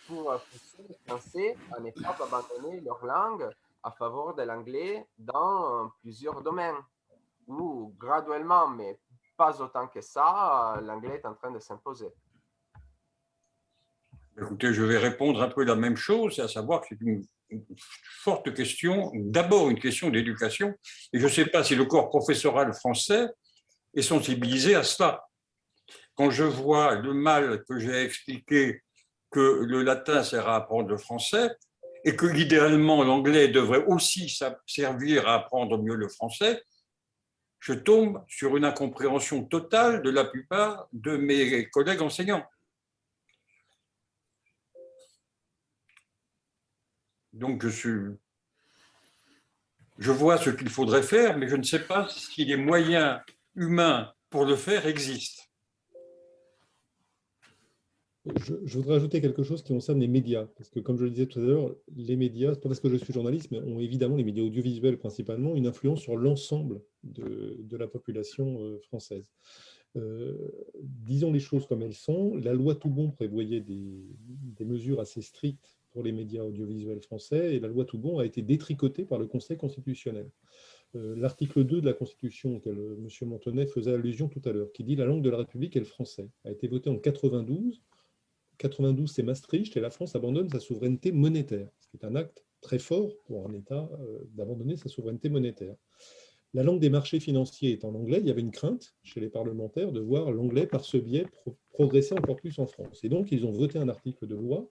pour pousser les Français à ne pas abandonner leur langue à faveur de l'anglais dans plusieurs domaines, où graduellement, mais pas autant que ça, l'anglais est en train de s'imposer. Écoutez, je vais répondre un peu la même chose, à savoir que c'est une forte question, d'abord une question d'éducation, et je ne sais pas si le corps professoral français est sensibilisé à cela. Quand je vois le mal que j'ai expliqué que le latin sert à apprendre le français, et que idéalement l'anglais devrait aussi servir à apprendre mieux le français, je tombe sur une incompréhension totale de la plupart de mes collègues enseignants. Donc, je vois ce qu'il faudrait faire, mais je ne sais pas si les moyens humains pour le faire existent. Je voudrais ajouter quelque chose qui concerne les médias, parce que comme je le disais tout à l'heure, les médias, pas parce que je suis journaliste, mais ont évidemment, les médias audiovisuels principalement, une influence sur l'ensemble de la population française. Disons les choses comme elles sont, la loi Toubon prévoyait des mesures assez strictes pour les médias audiovisuels français, et la loi Toubon a été détricotée par le Conseil constitutionnel. L'article 2 de la Constitution, auquel M. Montanet faisait allusion tout à l'heure, qui dit « La langue de la République est le français », a été voté en 92. 92, c'est Maastricht, et la France abandonne sa souveraineté monétaire, ce qui est un acte très fort pour un État d'abandonner sa souveraineté monétaire. La langue des marchés financiers est en anglais, il y avait une crainte chez les parlementaires de voir l'anglais par ce biais progresser encore plus en France. Et donc, ils ont voté un article de loi,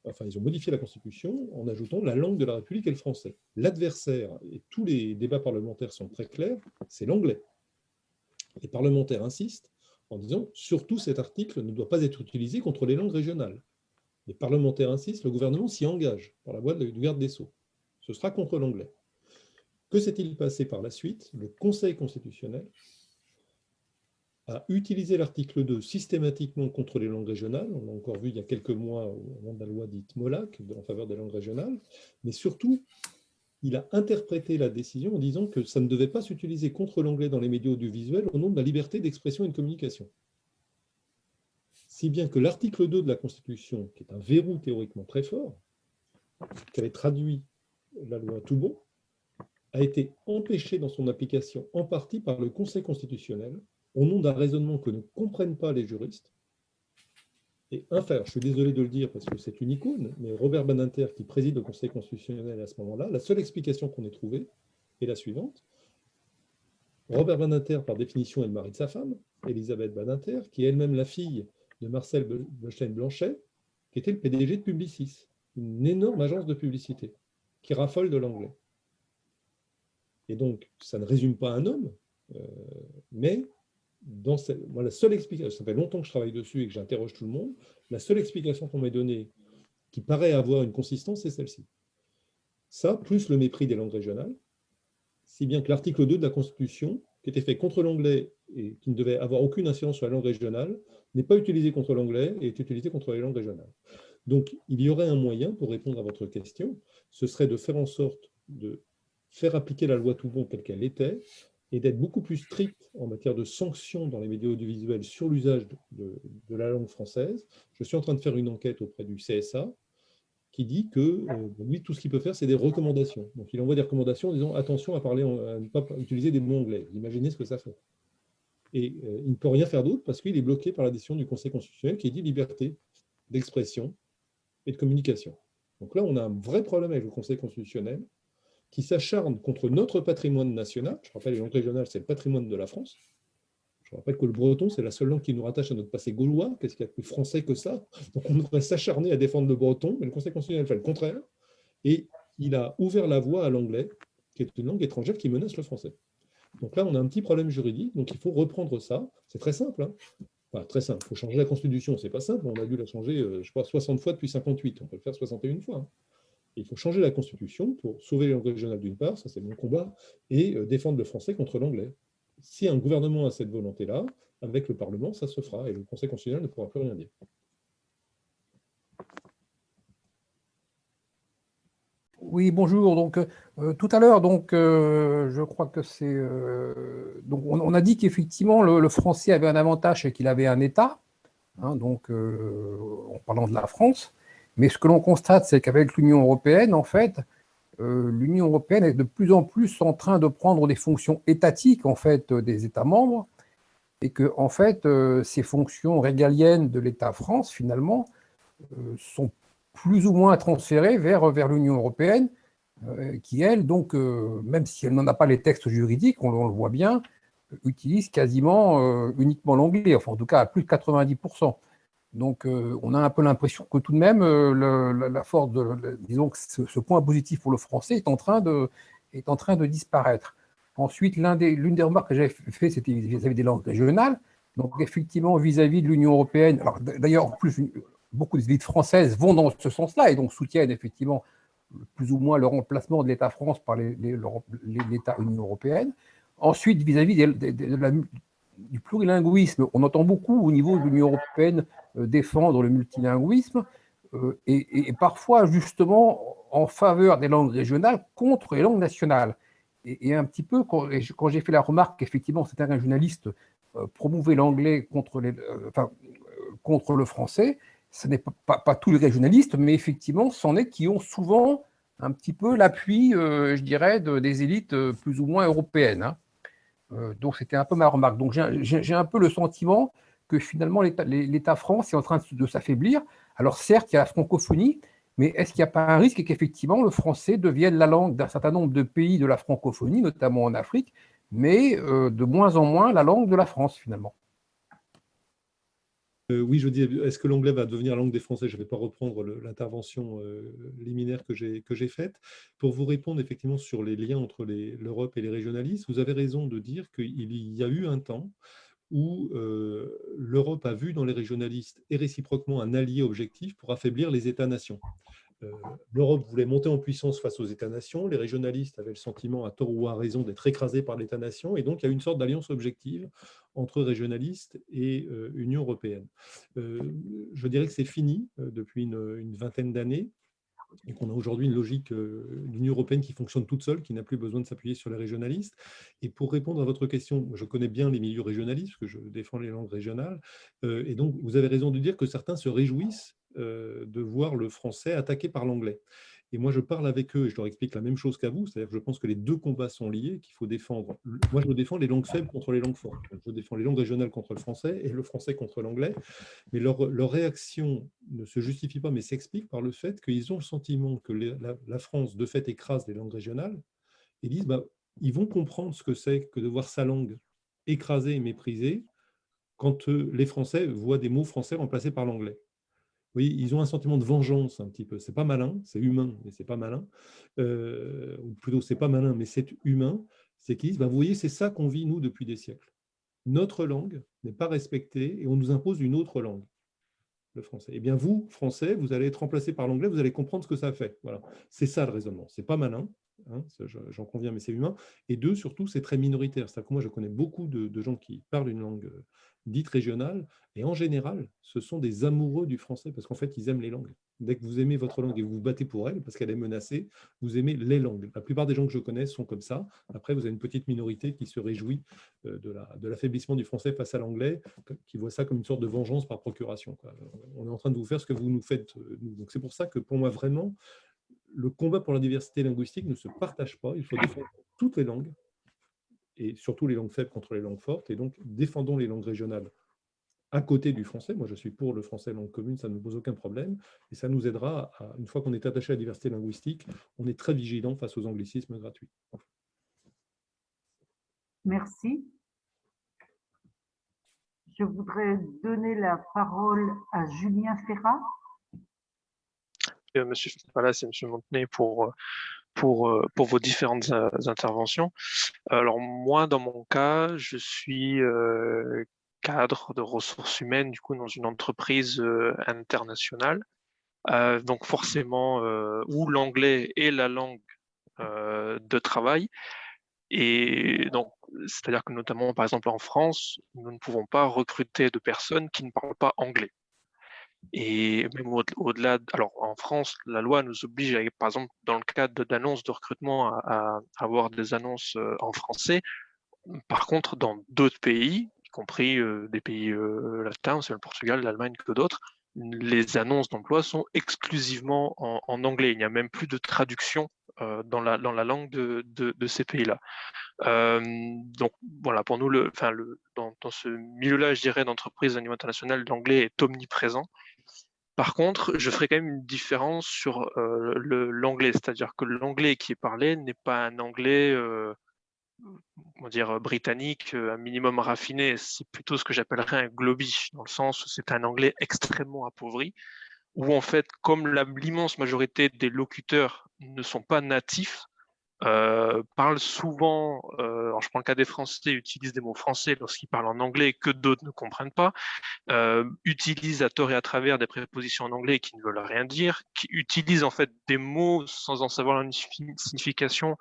enfin, ils ont modifié la Constitution en ajoutant la langue de la République est le français. L'adversaire, et tous les débats parlementaires sont très clairs, c'est l'anglais. Les parlementaires insistent en disant surtout cet article ne doit pas être utilisé contre les langues régionales. Les parlementaires insistent, le gouvernement s'y engage par la voie du garde des Sceaux. Ce sera contre l'anglais. Que s'est-il passé par la suite? Le Conseil constitutionnel a utilisé l'article 2 systématiquement contre les langues régionales. On l'a encore vu il y a quelques mois au moment de la loi dite Molac en faveur des langues régionales. Mais surtout, il a interprété la décision en disant que ça ne devait pas s'utiliser contre l'anglais dans les médias audiovisuels au nom de la liberté d'expression et de communication. Si bien que l'article 2 de la Constitution, qui est un verrou théoriquement très fort, qui avait traduit la loi Toubon, a été empêché dans son application en partie par le Conseil constitutionnel au nom d'un raisonnement que ne comprennent pas les juristes. Et enfin, je suis désolé de le dire parce que c'est une icône, mais Robert Badinter, qui préside le Conseil constitutionnel à ce moment-là, la seule explication qu'on ait trouvée est la suivante. Robert Badinter, par définition, est le mari de sa femme, Elisabeth Badinter, qui est elle-même la fille de Marcel Blostein-Blanchet, qui était le PDG de Publicis, une énorme agence de publicité, qui raffole de l'anglais. Et donc, ça ne résume pas un homme, mais moi, la seule explication, ça fait longtemps que je travaille dessus et que j'interroge tout le monde, la seule explication qu'on m'ait donnée qui paraît avoir une consistance, c'est celle-ci. Ça, plus le mépris des langues régionales, si bien que l'article 2 de la Constitution, qui était fait contre l'anglais et qui ne devait avoir aucune incidence sur la langue régionale, n'est pas utilisé contre l'anglais et est utilisé contre les langues régionales. Donc, il y aurait un moyen, pour répondre à votre question, ce serait de faire en sorte de faire appliquer la loi Toubon telle qu'elle était, et d'être beaucoup plus strict en matière de sanctions dans les médias audiovisuels sur l'usage de la langue française. Je suis en train de faire une enquête auprès du CSA qui dit que lui, tout ce qu'il peut faire, c'est des recommandations. Donc, il envoie des recommandations en disant attention à ne pas utiliser des mots anglais. Vous imaginez ce que ça fait. Et il ne peut rien faire d'autre parce qu'il est bloqué par la décision du Conseil constitutionnel qui dit liberté d'expression et de communication. Donc là, on a un vrai problème avec le Conseil constitutionnel qui s'acharne contre notre patrimoine national. Je rappelle, les langues régionales, c'est le patrimoine de la France. Je rappelle que le breton, c'est la seule langue qui nous rattache à notre passé gaulois. Qu'est-ce qu'il y a de plus français que ça? Donc on devrait s'acharner à défendre le breton, mais le Conseil constitutionnel fait le contraire. Et il a ouvert la voie à l'anglais, qui est une langue étrangère qui menace le français. Donc là, on a un petit problème juridique, donc il faut reprendre ça. C'est très simple. Hein. Enfin, très simple. Il faut changer la Constitution. C'est pas simple. On a dû la changer, je crois, 60 fois depuis 58. On peut le faire 61 fois. Hein. Il faut changer la Constitution pour sauver les langues régionales d'une part, ça c'est mon combat, et défendre le français contre l'anglais. Si un gouvernement a cette volonté-là, avec le Parlement, ça se fera, et le Conseil constitutionnel ne pourra plus rien dire. Oui, bonjour. Donc, tout à l'heure, je crois que c'est. Donc, on a dit qu'effectivement, le français avait un avantage, c'est qu'il avait un État, hein, en parlant de la France. Mais ce que l'on constate, c'est qu'avec l'Union européenne, en fait, l'Union européenne est de plus en plus en train de prendre des fonctions étatiques, en fait, des États membres, et que, en fait, ces fonctions régaliennes de l'État France, finalement, sont plus ou moins transférées vers l'Union européenne, qui, elle, donc, même si elle n'en a pas les textes juridiques, on le voit bien, utilise quasiment uniquement l'anglais, enfin, en tout cas, à plus de 90%. Donc, on a un peu l'impression que tout de même, la force disons que ce point positif pour le français est en train de disparaître. Ensuite, l'une des remarques que j'avais fait, c'était vis-à-vis des langues régionales. Donc, effectivement, vis-à-vis de l'Union européenne, alors d'ailleurs, en plus, beaucoup des élites françaises vont dans ce sens-là et donc soutiennent effectivement plus ou moins le remplacement de l'État France par l'État Union européenne. Ensuite, vis-à-vis du plurilinguisme, on entend beaucoup au niveau de l'Union européenne défendre le multilinguisme et parfois justement en faveur des langues régionales contre les langues nationales. Et un petit peu, quand j'ai fait la remarque qu'effectivement certains journalistes promouvaient l'anglais contre le français, ce n'est pas tous les régionalistes, mais effectivement, c'en est qui ont souvent un petit peu l'appui, je dirais, des élites plus ou moins européennes. Hein. Donc, c'était un peu ma remarque. Donc, j'ai un peu le sentiment que finalement, l'État France est en train de s'affaiblir. Alors, certes, il y a la francophonie, mais est-ce qu'il n'y a pas un risque qu'effectivement, le français devienne la langue d'un certain nombre de pays de la francophonie, notamment en Afrique, mais de moins en moins la langue de la France, finalement? Oui, je dis, est-ce que l'anglais va devenir la langue des Français? Je ne vais pas reprendre l'intervention liminaire que j'ai faite. Pour vous répondre effectivement sur les liens entre l'Europe et les régionalistes, vous avez raison de dire qu'il y a eu un temps où l'Europe a vu dans les régionalistes et réciproquement un allié objectif pour affaiblir les États-nations. L'Europe voulait monter en puissance face aux États-nations, les régionalistes avaient le sentiment, à tort ou à raison, d'être écrasés par l'État-nation, et donc il y a une sorte d'alliance objective entre régionalistes et Union européenne. Je dirais que c'est fini depuis une vingtaine d'années, et qu'on a aujourd'hui une logique d'Union européenne qui fonctionne toute seule, qui n'a plus besoin de s'appuyer sur les régionalistes. Et pour répondre à votre question, je connais bien les milieux régionalistes, parce que je défends les langues régionales, et donc vous avez raison de dire que certains se réjouissent de voir le français attaqué par l'anglais. Et moi, je parle avec eux et je leur explique la même chose qu'à vous, c'est-à-dire que je pense que les deux combats sont liés, qu'il faut défendre. Moi, je défends les langues faibles contre les langues fortes. Je défends les langues régionales contre le français et le français contre l'anglais. Mais leur réaction ne se justifie pas, mais s'explique par le fait qu'ils ont le sentiment que la France, de fait, écrase les langues régionales, et disent, ils vont comprendre ce que c'est que de voir sa langue écrasée et méprisée quand les Français voient des mots français remplacés par l'anglais. Oui, ils ont un sentiment de vengeance un petit peu. C'est pas malin, c'est humain, mais c'est pas malin. Ou plutôt, c'est pas malin, mais c'est humain. C'est qu'ils disent, vous voyez, c'est ça qu'on vit, nous, depuis des siècles. Notre langue n'est pas respectée et on nous impose une autre langue, le français. Eh bien, vous, français, vous allez être remplacé par l'anglais, vous allez comprendre ce que ça fait. Voilà. C'est ça le raisonnement. C'est pas malin, hein, j'en conviens, mais c'est humain. Et deux, surtout, c'est très minoritaire. C'est-à-dire que moi, je connais beaucoup de gens qui parlent une langue dite régionale, et en général, ce sont des amoureux du français, parce qu'en fait, ils aiment les langues. Dès que vous aimez votre langue et vous vous battez pour elle, parce qu'elle est menacée, vous aimez les langues. La plupart des gens que je connais sont comme ça. Après, vous avez une petite minorité qui se réjouit de l'affaiblissement du français face à l'anglais, qui voit ça comme une sorte de vengeance par procuration, quoi. On est en train de vous faire ce que vous nous faites, nous. Donc c'est pour ça que pour moi, vraiment, le combat pour la diversité linguistique ne se partage pas. Il faut défendre toutes les langues, et surtout les langues faibles contre les langues fortes, et donc défendons les langues régionales à côté du français. Moi, je suis pour le français langue commune, ça ne me pose aucun problème, et ça nous aidera, une fois qu'on est attaché à la diversité linguistique, on est très vigilant face aux anglicismes gratuits. Merci. Je voudrais donner la parole à Julien Ferrat. Monsieur Falas et Monsieur Montenay pour vos différentes interventions. Alors moi, dans mon cas, je suis cadre de ressources humaines du coup dans une entreprise internationale. Donc forcément, où l'anglais est la langue de travail. Et donc, c'est-à-dire que notamment, par exemple, en France, nous ne pouvons pas recruter de personnes qui ne parlent pas anglais. Et même au-delà, alors en France, la loi nous oblige, par exemple, dans le cadre d'annonces de recrutement, à avoir des annonces en français. Par contre, dans d'autres pays, y compris des pays latins, c'est le Portugal, l'Allemagne que d'autres, les annonces d'emploi sont exclusivement en anglais. Il n'y a même plus de traduction dans la langue de ces pays-là. Donc voilà, pour nous, dans ce milieu-là, je dirais, d'entreprise au niveau international, l'anglais est omniprésent. Par contre, je ferai quand même une différence sur l'anglais, c'est-à-dire que l'anglais qui est parlé n'est pas un anglais comment dire, britannique, un minimum raffiné, c'est plutôt ce que j'appellerais un globish, dans le sens où c'est un anglais extrêmement appauvri, où en fait, comme l'immense majorité des locuteurs ne sont pas natifs, parlent souvent, alors je prends le cas des Français, utilisent des mots français lorsqu'ils parlent en anglais que d'autres ne comprennent pas, utilisent à tort et à travers des prépositions en anglais qui ne veulent rien dire, qui utilisent en fait des mots sans en savoir la signification,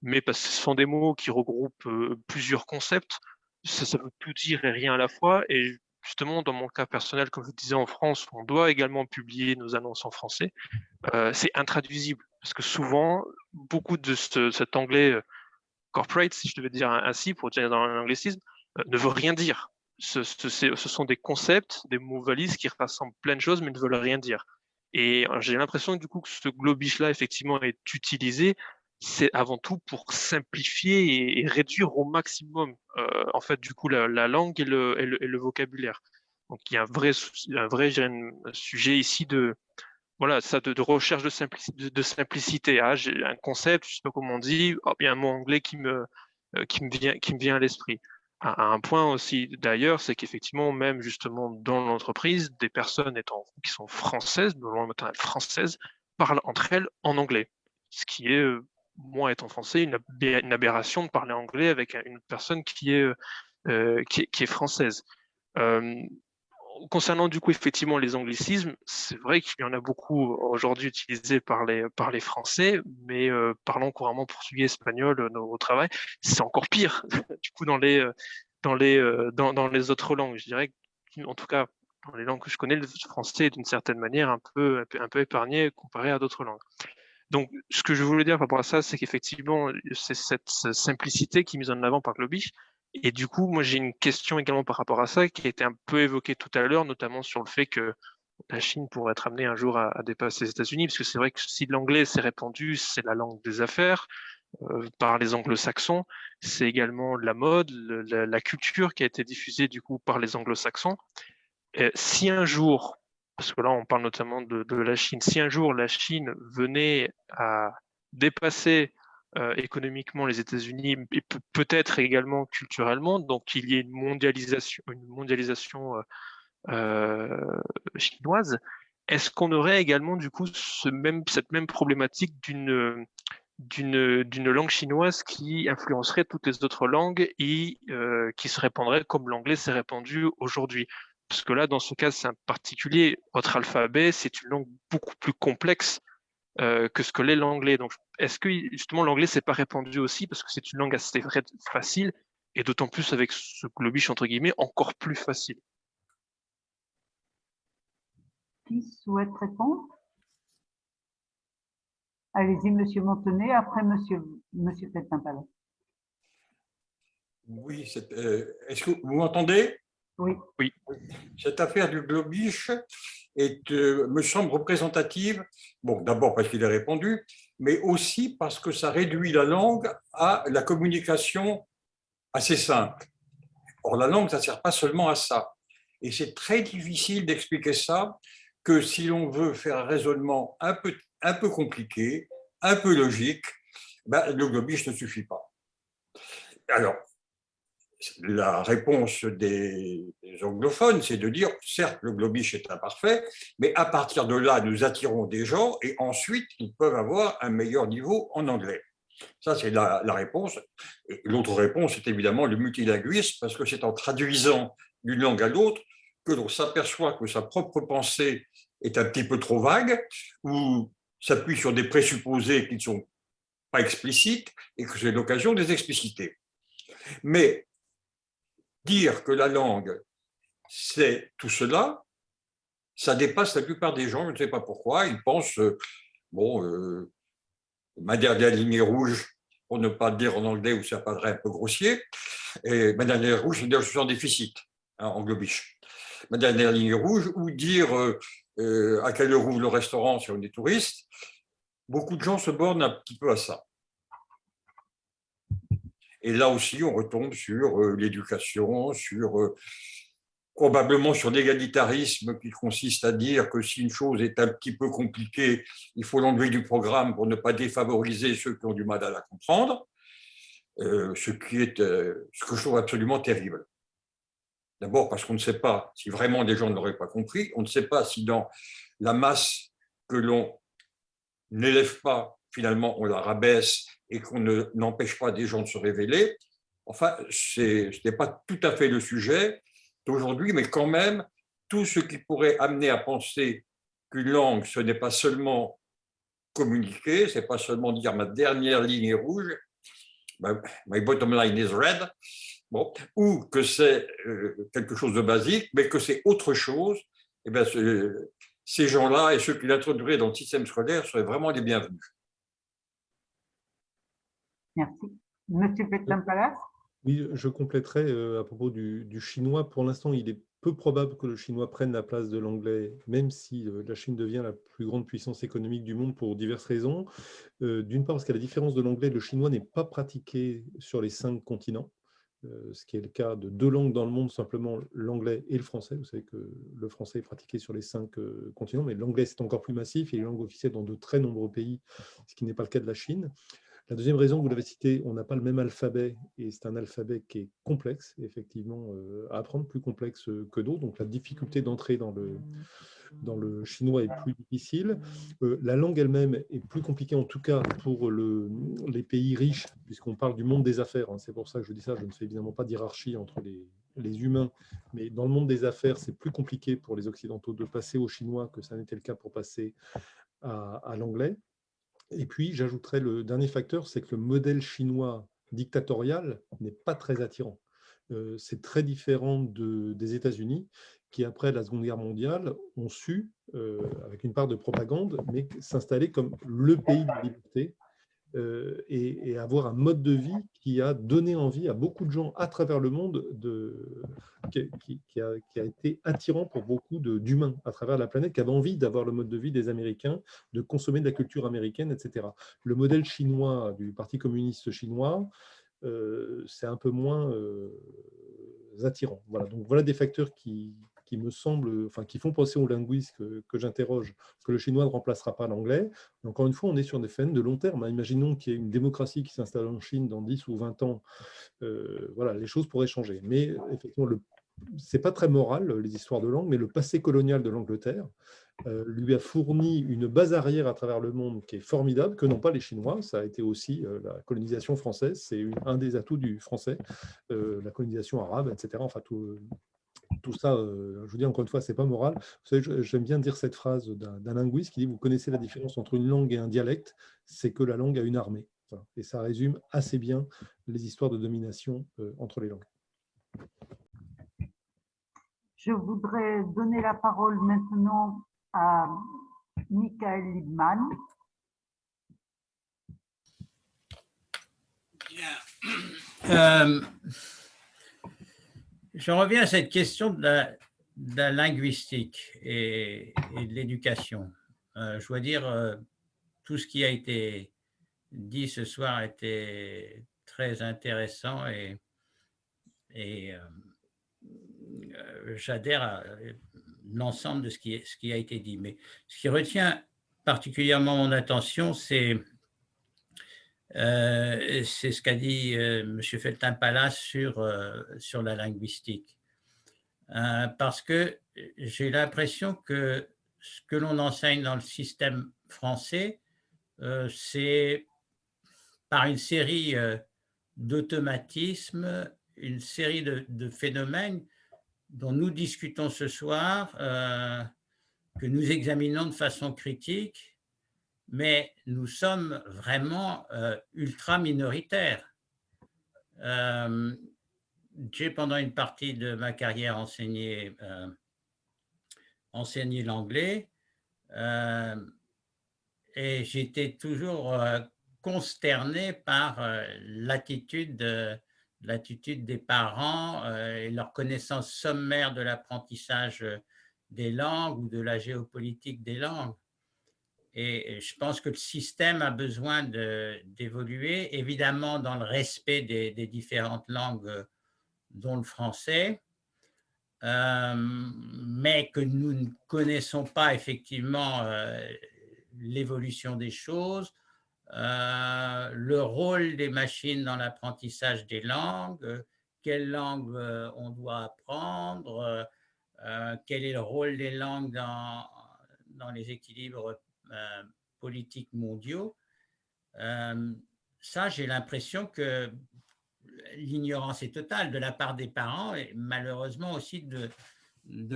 mais parce que ce sont des mots qui regroupent plusieurs concepts, ça veut tout dire et rien à la fois, et justement, dans mon cas personnel, comme je disais, en France, on doit également publier nos annonces en français, c'est intraduisible, parce que souvent, beaucoup de cet anglais corporate, si je devais dire ainsi, pour dire dans l'anglicisme, ne veut rien dire. Ce sont des concepts, des mots valises qui rassemblent plein de choses, mais ne veulent rien dire. Et j'ai l'impression du coup que ce globish-là, effectivement, est utilisé, c'est avant tout pour simplifier et réduire au maximum, en fait, du coup, la langue et le vocabulaire. Donc, il y a un vrai sujet ici de, voilà, ça de recherche de simplicité. Ah, j'ai un concept, je sais pas comment on dit, il y a un mot anglais qui me vient à l'esprit. À un point aussi d'ailleurs, c'est qu'effectivement, même justement dans l'entreprise, des personnes qui sont françaises, de langue maternelle française, parlent entre elles en anglais. Ce qui est, moi étant français, une aberration de parler anglais avec une personne qui est qui est française. Concernant du coup effectivement les anglicismes, c'est vrai qu'il y en a beaucoup aujourd'hui utilisés par les Français, mais parlant couramment portugais, espagnol au travail, c'est encore pire du coup dans les autres langues. Je dirais qu'en tout cas dans les langues que je connais, le français est d'une certaine manière un peu épargné comparé à d'autres langues. Donc, ce que je voulais dire par rapport à ça, c'est qu'effectivement, c'est cette simplicité qui est mise en avant par Globish. Et du coup, moi, j'ai une question également par rapport à ça, qui a été un peu évoquée tout à l'heure, notamment sur le fait que la Chine pourrait être amenée un jour à dépasser les États-Unis, parce que c'est vrai que si l'anglais s'est répandu, c'est la langue des affaires par les anglo-saxons, c'est également la mode, la culture qui a été diffusée du coup par les anglo-saxons. Si un jour, parce que là on parle notamment de la Chine, si un jour la Chine venait à dépasser économiquement les États-Unis et peut-être également culturellement, donc qu'il y ait une mondialisation chinoise, est-ce qu'on aurait également du coup cette même problématique d'une langue chinoise qui influencerait toutes les autres langues et qui se répandrait comme l'anglais s'est répandu aujourd'hui? Parce que là, dans ce cas, c'est un particulier. Votre alphabet, c'est une langue beaucoup plus complexe que ce que l'est l'anglais. Donc, est-ce que justement l'anglais s'est pas répandu aussi parce que c'est une langue assez facile et d'autant plus avec ce globish entre guillemets encore plus facile? Qui souhaite répondre? Allez-y, Monsieur Montenay, après Monsieur Peltin-Palas. Oui, est-ce que vous m'entendez? Oui. Oui. Cette affaire du globish me semble représentative, bon, d'abord parce qu'il est répandu, mais aussi parce que ça réduit la langue à la communication assez simple. Or, la langue, ça ne sert pas seulement à ça. Et c'est très difficile d'expliquer ça que si l'on veut faire un raisonnement un peu compliqué, un peu logique, ben, le globish ne suffit pas. Alors, la réponse des anglophones, c'est de dire, certes, le globish est imparfait, mais à partir de là, nous attirons des gens et ensuite, ils peuvent avoir un meilleur niveau en anglais. Ça, c'est la réponse. L'autre réponse est évidemment le multilinguisme, parce que c'est en traduisant d'une langue à l'autre que l'on s'aperçoit que sa propre pensée est un petit peu trop vague, ou s'appuie sur des présupposés qui ne sont pas explicites, et que c'est l'occasion de les expliciter. Mais dire que la langue, c'est tout cela, ça dépasse la plupart des gens, je ne sais pas pourquoi, ils pensent, ma dernière ligne rouge, pour ne pas le dire en anglais où ça paraît un peu grossier, et ma dernière rouge, c'est-à-dire je suis en déficit, hein, en globish. Ma dernière ligne rouge, ou dire à quelle heure ouvre le restaurant si on est touriste, beaucoup de gens se bornent un petit peu à ça. Et là aussi, on retombe sur l'éducation, probablement sur l'égalitarisme qui consiste à dire que si une chose est un petit peu compliquée, il faut l'enlever du programme pour ne pas défavoriser ceux qui ont du mal à la comprendre, ce que je trouve absolument terrible. D'abord parce qu'on ne sait pas si vraiment des gens ne l'auraient pas compris, on ne sait pas si dans la masse que l'on n'élève pas, finalement on la rabaisse et qu'on n'empêche pas des gens de se révéler. Enfin, ce n'est pas tout à fait le sujet d'aujourd'hui, mais quand même, tout ce qui pourrait amener à penser qu'une langue, ce n'est pas seulement communiquer, ce n'est pas seulement dire ma dernière ligne est rouge, my bottom line is red, bon, ou que c'est quelque chose de basique, mais que c'est autre chose, eh bien, ces gens-là et ceux qui l'introduiraient dans le système scolaire seraient vraiment les bienvenus. Merci. Monsieur Peltin-Palas? Oui, je compléterai à propos du chinois. Pour l'instant, il est peu probable que le chinois prenne la place de l'anglais, même si la Chine devient la plus grande puissance économique du monde pour diverses raisons. D'une part, parce qu'à la différence de l'anglais, le chinois n'est pas pratiqué sur les 5 continents, ce qui est le cas de 2 langues dans le monde, simplement l'anglais et le français. Vous savez que le français est pratiqué sur les 5 continents, mais l'anglais, c'est encore plus massif. Il est langue officielle dans de très nombreux pays, ce qui n'est pas le cas de la Chine. La deuxième raison, vous l'avez cité, on n'a pas le même alphabet et c'est un alphabet qui est complexe, effectivement, à apprendre, plus complexe que d'autres. Donc la difficulté d'entrer dans dans le chinois est plus difficile. La langue elle-même est plus compliquée, en tout cas pour les pays riches, puisqu'on parle du monde des affaires. Hein. C'est pour ça que je dis ça, je ne fais évidemment pas d'hierarchie entre les humains, mais dans le monde des affaires, c'est plus compliqué pour les Occidentaux de passer au chinois que ça n'était le cas pour passer à l'anglais. Et puis, j'ajouterais le dernier facteur, c'est que le modèle chinois dictatorial n'est pas très attirant. C'est très différent des États-Unis, qui, après la Seconde Guerre mondiale, ont su, avec une part de propagande, mais s'installer comme le pays de la liberté et avoir un mode de vie qui a donné envie à beaucoup de gens à travers le monde, qui a été attirant pour beaucoup d'humains à travers la planète, qui avaient envie d'avoir le mode de vie des Américains, de consommer de la culture américaine, etc. Le modèle chinois du Parti communiste chinois, c'est un peu moins attirant. Voilà. Donc voilà des facteurs qui me semblent, enfin, qui font penser aux linguistes que j'interroge, parce que le chinois ne remplacera pas l'anglais. Encore une fois, on est sur des phénomènes de long terme. Imaginons qu'il y ait une démocratie qui s'installe en Chine dans 10 ou 20 ans. Voilà, les choses pourraient changer. Mais effectivement, ce n'est pas très moral, les histoires de langue, mais le passé colonial de l'Angleterre lui a fourni une base arrière à travers le monde qui est formidable, que n'ont pas les Chinois. Ça a été aussi la colonisation française, c'est un des atouts du français, la colonisation arabe, etc. Enfin, tout ça, je vous dis encore une fois, c'est pas moral. Vous savez, j'aime bien dire cette phrase d'un linguiste qui dit: vous connaissez la différence entre une langue et un dialecte, c'est que la langue a une armée. Voilà. Et ça résume assez bien les histoires de domination entre les langues. Je voudrais donner la parole maintenant à Michael Liebman. Je reviens à cette question de la linguistique et de l'éducation. Je dois dire, tout ce qui a été dit ce soir était très intéressant et j'adhère à l'ensemble de ce qui a été dit. Mais ce qui retient particulièrement mon attention, c'est ce qu'a dit M. Feltin-Pallas sur la linguistique. Parce que j'ai l'impression que ce que l'on enseigne dans le système français, c'est par une série d'automatismes, une série de phénomènes dont nous discutons ce soir, que nous examinons de façon critique, mais nous sommes vraiment ultra minoritaires. J'ai pendant une partie de ma carrière enseigné l'anglais et j'étais toujours consterné par l'attitude des parents et leur connaissance sommaire de l'apprentissage des langues ou de la géopolitique des langues. Et je pense que le système a besoin d'évoluer, évidemment dans le respect des différentes langues, dont le français, mais que nous ne connaissons pas effectivement l'évolution des choses, le rôle des machines dans l'apprentissage des langues, quelle langue on doit apprendre, quel est le rôle des langues dans les équilibres politiques mondiaux. Ça, j'ai l'impression que l'ignorance est totale de la part des parents et malheureusement aussi de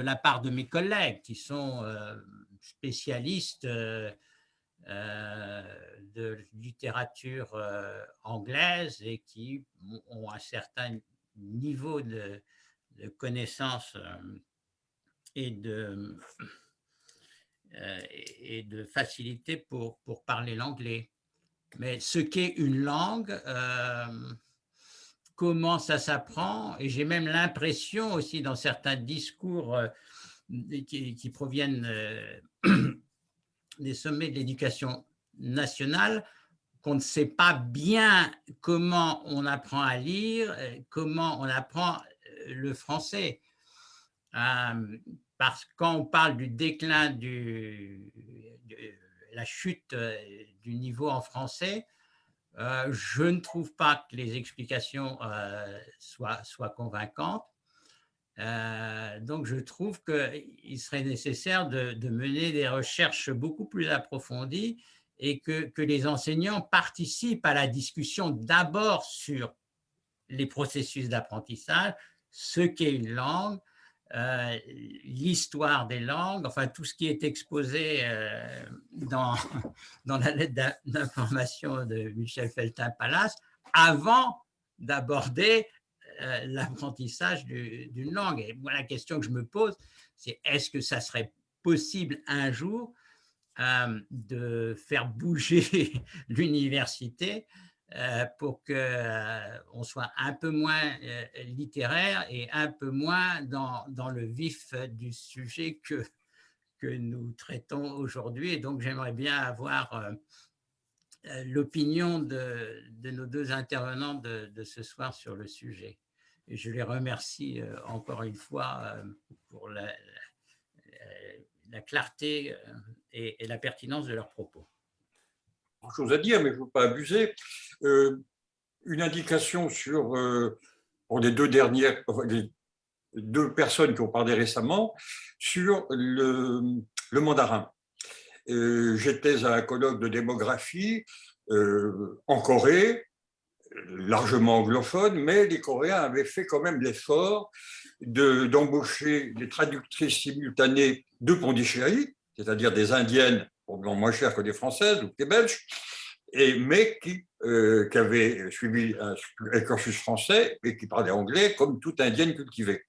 la part de mes collègues qui sont spécialistes de littérature anglaise et qui ont un certain niveau de connaissance et de facilité pour parler l'anglais. Mais ce qu'est une langue, comment ça s'apprend, et j'ai même l'impression aussi dans certains discours qui proviennent des sommets de l'éducation nationale, qu'on ne sait pas bien comment on apprend à lire, comment on apprend le français. Parce que quand on parle du déclin, de la chute du niveau en français, je ne trouve pas que les explications soient convaincantes. Donc, je trouve qu'il serait nécessaire de mener des recherches beaucoup plus approfondies et que les enseignants participent à la discussion d'abord sur les processus d'apprentissage, ce qu'est une langue, l'histoire des langues, enfin tout ce qui est exposé dans la lettre d'information de Michel Feltin-Palace, avant d'aborder l'apprentissage d'une langue. Et moi, la question que je me pose, c'est est-ce que ça serait possible un jour de faire bouger l'université pour qu'on soit un peu moins littéraire et un peu moins dans le vif du sujet que nous traitons aujourd'hui. Et donc, j'aimerais bien avoir l'opinion de nos deux intervenants de ce soir sur le sujet. Et je les remercie encore une fois pour la clarté et la pertinence de leurs propos. Chose à dire, mais je ne veux pas abuser. Une indication pour les deux personnes qui ont parlé récemment sur le mandarin. J'étais à un colloque de démographie en Corée, largement anglophone, mais les Coréens avaient fait quand même l'effort d'embaucher des traductrices simultanées de Pondichéry, c'est-à-dire des Indiennes, probablement moins chères que des Françaises ou des Belges, mais qui avaient suivi un cursus français et qui parlaient anglais comme toute Indienne cultivée.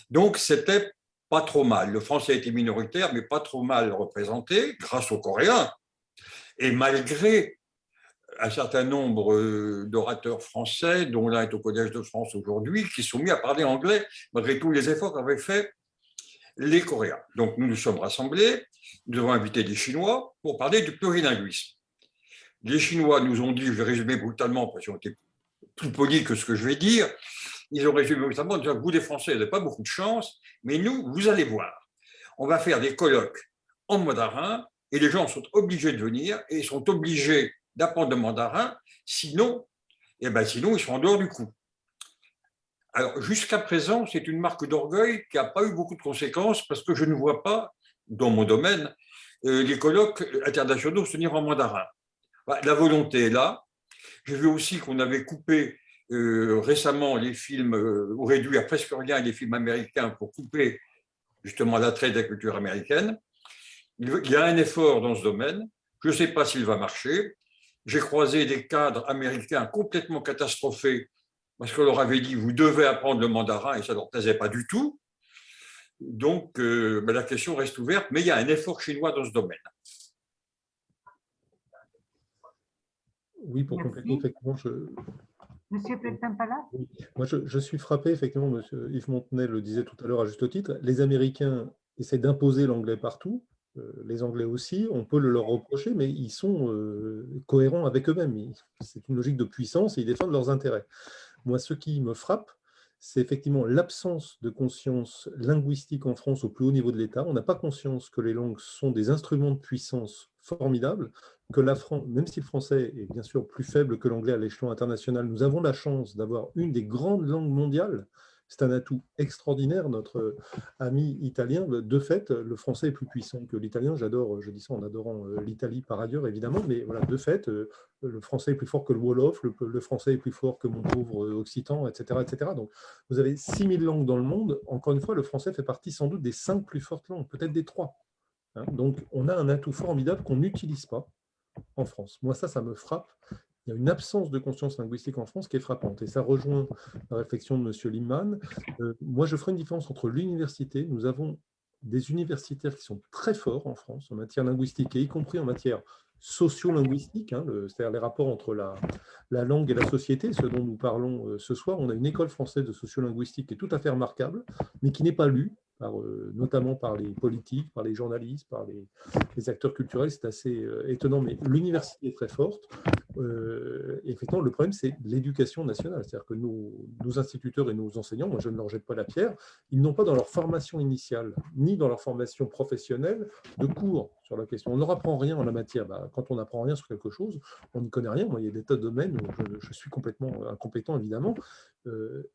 Donc, c'était pas trop mal. Le français était minoritaire, mais pas trop mal représenté grâce aux Coréens. Et malgré un certain nombre d'orateurs français, dont l'un est au Collège de France aujourd'hui, qui sont mis à parler anglais, malgré tous les efforts qu'avaient fait les Coréens. Donc, nous nous sommes rassemblés, nous avons invité des Chinois pour parler du plurilinguisme. Les Chinois nous ont dit, je vais résumer brutalement, parce qu'ils ont été plus polis que ce que je vais dire, ils ont résumé brutalement en disant, vous les Français, vous n'avez pas beaucoup de chance, mais nous, vous allez voir, on va faire des colloques en mandarin, et les gens sont obligés de venir, et ils sont obligés d'apprendre le mandarin, sinon, ils sont en dehors du coup. Alors, jusqu'à présent, c'est une marque d'orgueil qui n'a pas eu beaucoup de conséquences, parce que je ne vois pas, dans mon domaine, les colloques internationaux se tenir en mandarin. La volonté est là. J'ai vu aussi qu'on avait coupé récemment les films, ou réduit à presque rien les films américains pour couper justement l'attrait de la culture américaine. Il y a un effort dans ce domaine. Je ne sais pas s'il va marcher. J'ai croisé des cadres américains complètement catastrophés parce qu'on leur avait dit « vous devez apprendre le mandarin » et ça ne leur plaisait pas du tout. Donc, la question reste ouverte, mais il y a un effort chinois dans ce domaine. Oui, pour compléter, effectivement, Monsieur Feltin-Palace. Oui. Moi, je suis frappé, effectivement, monsieur Yves Montenay le disait tout à l'heure à juste titre, les Américains essaient d'imposer l'anglais partout, les Anglais aussi, on peut le leur reprocher, mais ils sont cohérents avec eux-mêmes. C'est une logique de puissance et ils défendent leurs intérêts. Moi, ce qui me frappe, c'est effectivement l'absence de conscience linguistique en France au plus haut niveau de l'État. On n'a pas conscience que les langues sont des instruments de puissance formidables, que la France, même si le français est bien sûr plus faible que l'anglais à l'échelon international, nous avons la chance d'avoir une des grandes langues mondiales. C'est un atout extraordinaire, notre ami italien. De fait, le français est plus puissant que l'italien. J'adore, je dis ça en adorant l'Italie par ailleurs, évidemment, mais voilà, de fait, le français est plus fort que le Wolof, le français est plus fort que mon pauvre occitan, etc., etc. Donc, vous avez 6000 langues dans le monde. Encore une fois, le français fait partie sans doute des 5 plus fortes langues, peut-être des 3. Hein, donc, on a un atout formidable qu'on n'utilise pas en France. Moi, ça me frappe. Il y a une absence de conscience linguistique en France qui est frappante. Et ça rejoint la réflexion de M. Liman. Moi, je ferai une différence entre l'université. Nous avons des universitaires qui sont très forts en France en matière linguistique, et y compris en matière socio-linguistique, hein, c'est-à-dire les rapports entre la langue et la société, ce dont nous parlons ce soir. On a une école française de socio-linguistique qui est tout à fait remarquable, mais qui n'est pas lue, notamment par les politiques, par les journalistes, par les acteurs culturels. C'est assez étonnant, mais l'université est très forte. Effectivement, le problème, c'est l'éducation nationale. C'est-à-dire que nos instituteurs et nos enseignants, moi je ne leur jette pas la pierre, ils n'ont pas dans leur formation initiale, ni dans leur formation professionnelle, de cours sur la question. On ne leur apprend rien en la matière. Quand on n'apprend rien sur quelque chose, on n'y connaît rien. Moi, il y a des tas de domaines où je suis complètement incompétent, évidemment.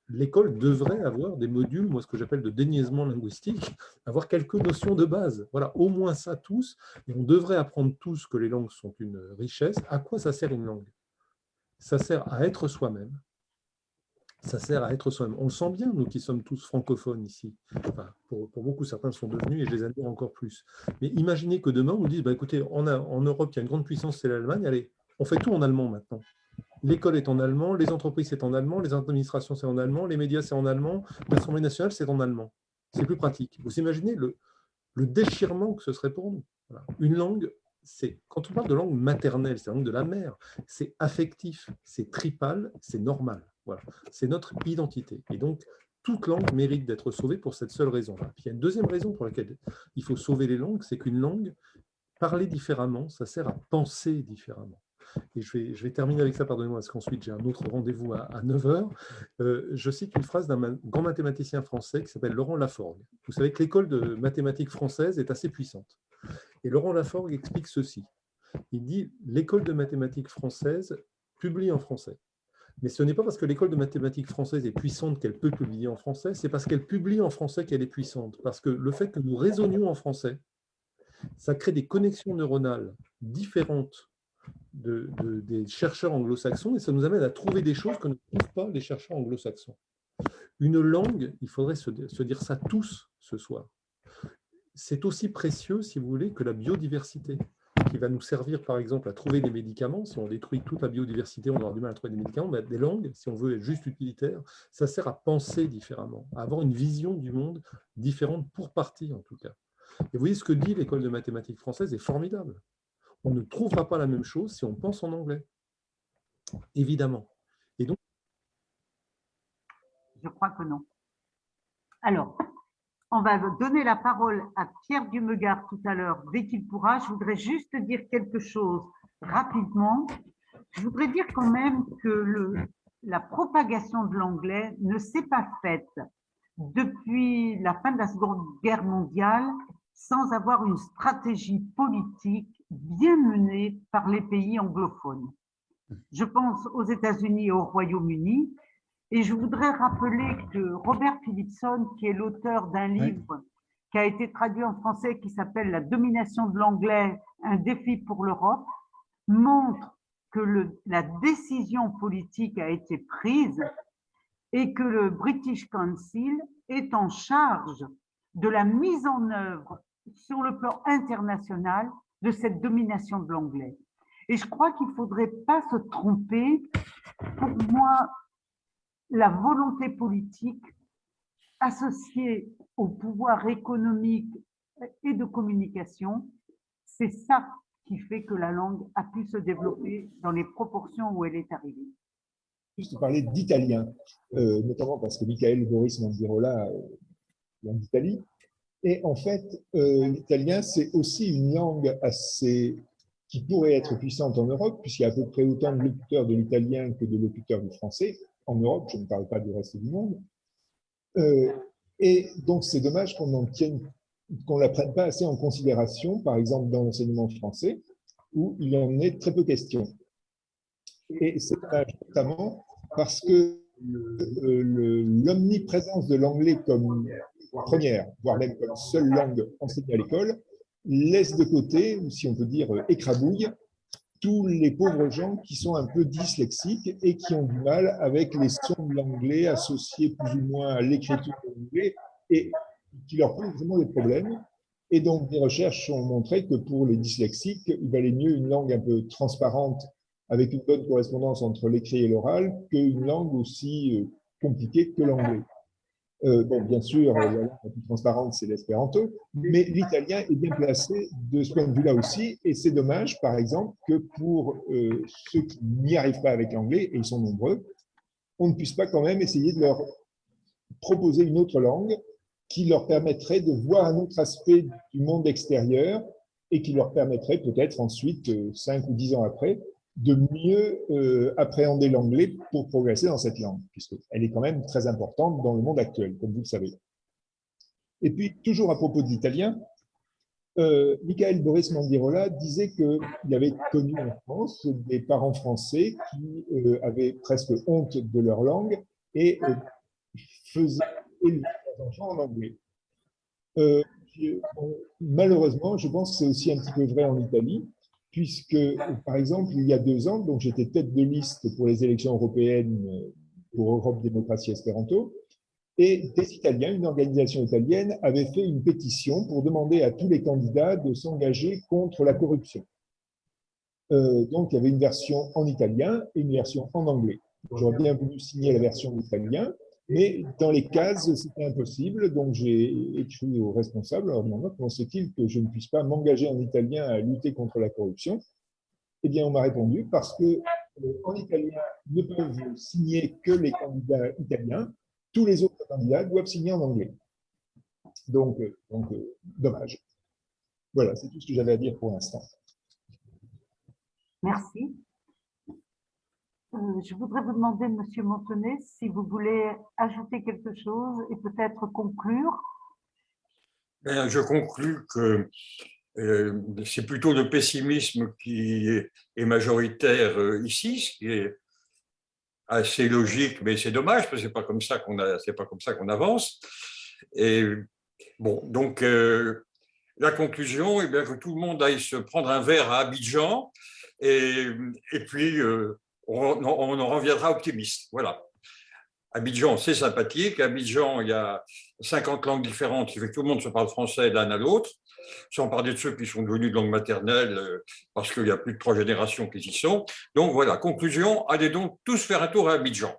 L'école devrait avoir des modules, moi ce que j'appelle de déniaisement linguistique, avoir quelques notions de base. Voilà, au moins ça tous. Et on devrait apprendre tous que les langues sont une richesse. À quoi ça sert une langue? Ça sert à être soi-même. Ça sert à être soi-même. On le sent bien, nous qui sommes tous francophones ici. Enfin, pour beaucoup, certains sont devenus et je les admire encore plus. Mais imaginez que demain, on nous dise, écoutez, en Europe, il y a une grande puissance, c'est l'Allemagne, allez, on fait tout en allemand maintenant. L'école est en allemand, les entreprises, c'est en allemand, les administrations, c'est en allemand, les médias, c'est en allemand, l'Assemblée nationale, c'est en allemand. C'est plus pratique. Vous imaginez le déchirement que ce serait pour nous. Voilà. Une langue, quand on parle de langue maternelle, c'est la langue de la mère, c'est affectif, c'est tripal, c'est normal. Voilà. C'est notre identité. Et donc, toute langue mérite d'être sauvée pour cette seule raison-là. Puis il y a une deuxième raison pour laquelle il faut sauver les langues, c'est qu'une langue, parler différemment, ça sert à penser différemment. Et je vais terminer avec ça, pardonnez-moi, parce qu'ensuite j'ai un autre rendez-vous à 9h. Je cite une phrase d'un grand mathématicien français qui s'appelle Laurent Laforgue. Vous savez que l'école de mathématiques française est assez puissante. Et Laurent Laforgue explique ceci. Il dit « L'école de mathématiques française publie en français. Mais ce n'est pas parce que l'école de mathématiques française est puissante qu'elle peut publier en français, c'est parce qu'elle publie en français qu'elle est puissante. Parce que le fait que nous raisonnions en français, ça crée des connexions neuronales différentes des chercheurs anglo-saxons et ça nous amène à trouver des choses que ne trouvent pas les chercheurs anglo-saxons. Une langue, il faudrait se dire ça tous ce soir. C'est aussi précieux, si vous voulez, que la biodiversité qui va nous servir, par exemple, à trouver des médicaments. Si on détruit toute la biodiversité, on aura du mal à trouver des médicaments, mais des langues, si on veut être juste utilitaire, ça sert à penser différemment, à avoir une vision du monde différente pour partie, en tout cas. Et vous voyez, ce que dit l'école de mathématiques française est formidable. On ne trouvera pas la même chose si on pense en anglais, évidemment. Et donc, je crois que non. Alors, on va donner la parole à Pierre Dumegard tout à l'heure, dès qu'il pourra. Je voudrais juste dire quelque chose rapidement. Je voudrais dire quand même que la propagation de l'anglais ne s'est pas faite depuis la fin de la Seconde Guerre mondiale sans avoir une stratégie politique bien menée par les pays anglophones. Je pense aux États-Unis et au Royaume-Uni, et je voudrais rappeler que Robert Phillipson, qui est l'auteur d'un livre qui a été traduit en français qui s'appelle « La domination de l'anglais, un défi pour l'Europe », montre que la décision politique a été prise et que le British Council est en charge de la mise en œuvre sur le plan international de cette domination de l'anglais. Et je crois qu'il ne faudrait pas se tromper. Pour moi, la volonté politique associée au pouvoir économique et de communication, c'est ça qui fait que la langue a pu se développer dans les proportions où elle est arrivée. Juste parler d'italien, notamment parce que Michael Boris Mandirola vient d'Italie. Et en fait, l'italien, c'est aussi une langue qui pourrait être puissante en Europe, puisqu'il y a à peu près autant de locuteurs de l'italien que de locuteurs du français. En Europe, je ne parle pas du reste du monde. Et donc, c'est dommage qu'on ne la prenne pas assez en considération, par exemple dans l'enseignement français, où il en est très peu question. Et c'est notamment parce que l'omniprésence de l'anglais comme première, voire même comme seule langue enseignée à l'école, laisse de côté, ou si on peut dire écrabouille, tous les pauvres gens qui sont un peu dyslexiques et qui ont du mal avec les sons de l'anglais associés plus ou moins à l'écriture de l'anglais et qui leur posent vraiment des problèmes. Et donc, des recherches ont montré que pour les dyslexiques, il valait mieux une langue un peu transparente avec une bonne correspondance entre l'écrit et l'oral qu'une langue aussi compliquée que l'anglais. Bon, bien sûr, la langue la plus transparente, c'est l'espéranto, mais l'italien est bien placé de ce point de vue-là aussi, et c'est dommage, par exemple, que pour ceux qui n'y arrivent pas avec l'anglais, et ils sont nombreux, on ne puisse pas quand même essayer de leur proposer une autre langue qui leur permettrait de voir un autre aspect du monde extérieur et qui leur permettrait peut-être ensuite, 5 ou 10 ans après, de mieux appréhender l'anglais pour progresser dans cette langue, puisqu'elle est quand même très importante dans le monde actuel, comme vous le savez. Et puis, toujours à propos de l'italien, Michael Boris Mandirola disait qu'il avait connu en France des parents français qui avaient presque honte de leur langue et faisaient élever leurs enfants en anglais. Malheureusement, je pense que c'est aussi un petit peu vrai en Italie, puisque, par exemple, il y a 2 ans, donc j'étais tête de liste pour les élections européennes pour Europe Démocratie Espéranto, et des Italiens, une organisation italienne, avait fait une pétition pour demander à tous les candidats de s'engager contre la corruption. Donc, il y avait une version en italien et une version en anglais. J'aurais bien voulu signer la version en italien, mais dans les cases, c'était impossible. Donc, j'ai écrit aux responsables en leur demandant comment c'est-il que je ne puisse pas m'engager en italien à lutter contre la corruption. Eh bien, on m'a répondu parce que en italien ne peuvent signer que les candidats italiens. Tous les autres candidats doivent signer en anglais. Donc dommage. Voilà, c'est tout ce que j'avais à dire pour l'instant. Merci. Je voudrais vous demander, Monsieur Montanet, si vous voulez ajouter quelque chose et peut-être conclure. Bien, je conclus que c'est plutôt le pessimisme qui est majoritaire ici, ce qui est assez logique, mais c'est dommage parce que c'est pas comme ça qu'on avance. Et bon, donc la conclusion est bien que tout le monde aille se prendre un verre à Abidjan et puis on en reviendra optimiste. Voilà. Abidjan, c'est sympathique. Abidjan, il y a 50 langues différentes qui fait que tout le monde se parle français l'un à l'autre, sans parler de ceux qui sont devenus de langue maternelle parce qu'il n'y a plus de 3 générations qui y sont. Donc voilà, conclusion, allez donc tous faire un tour à Abidjan.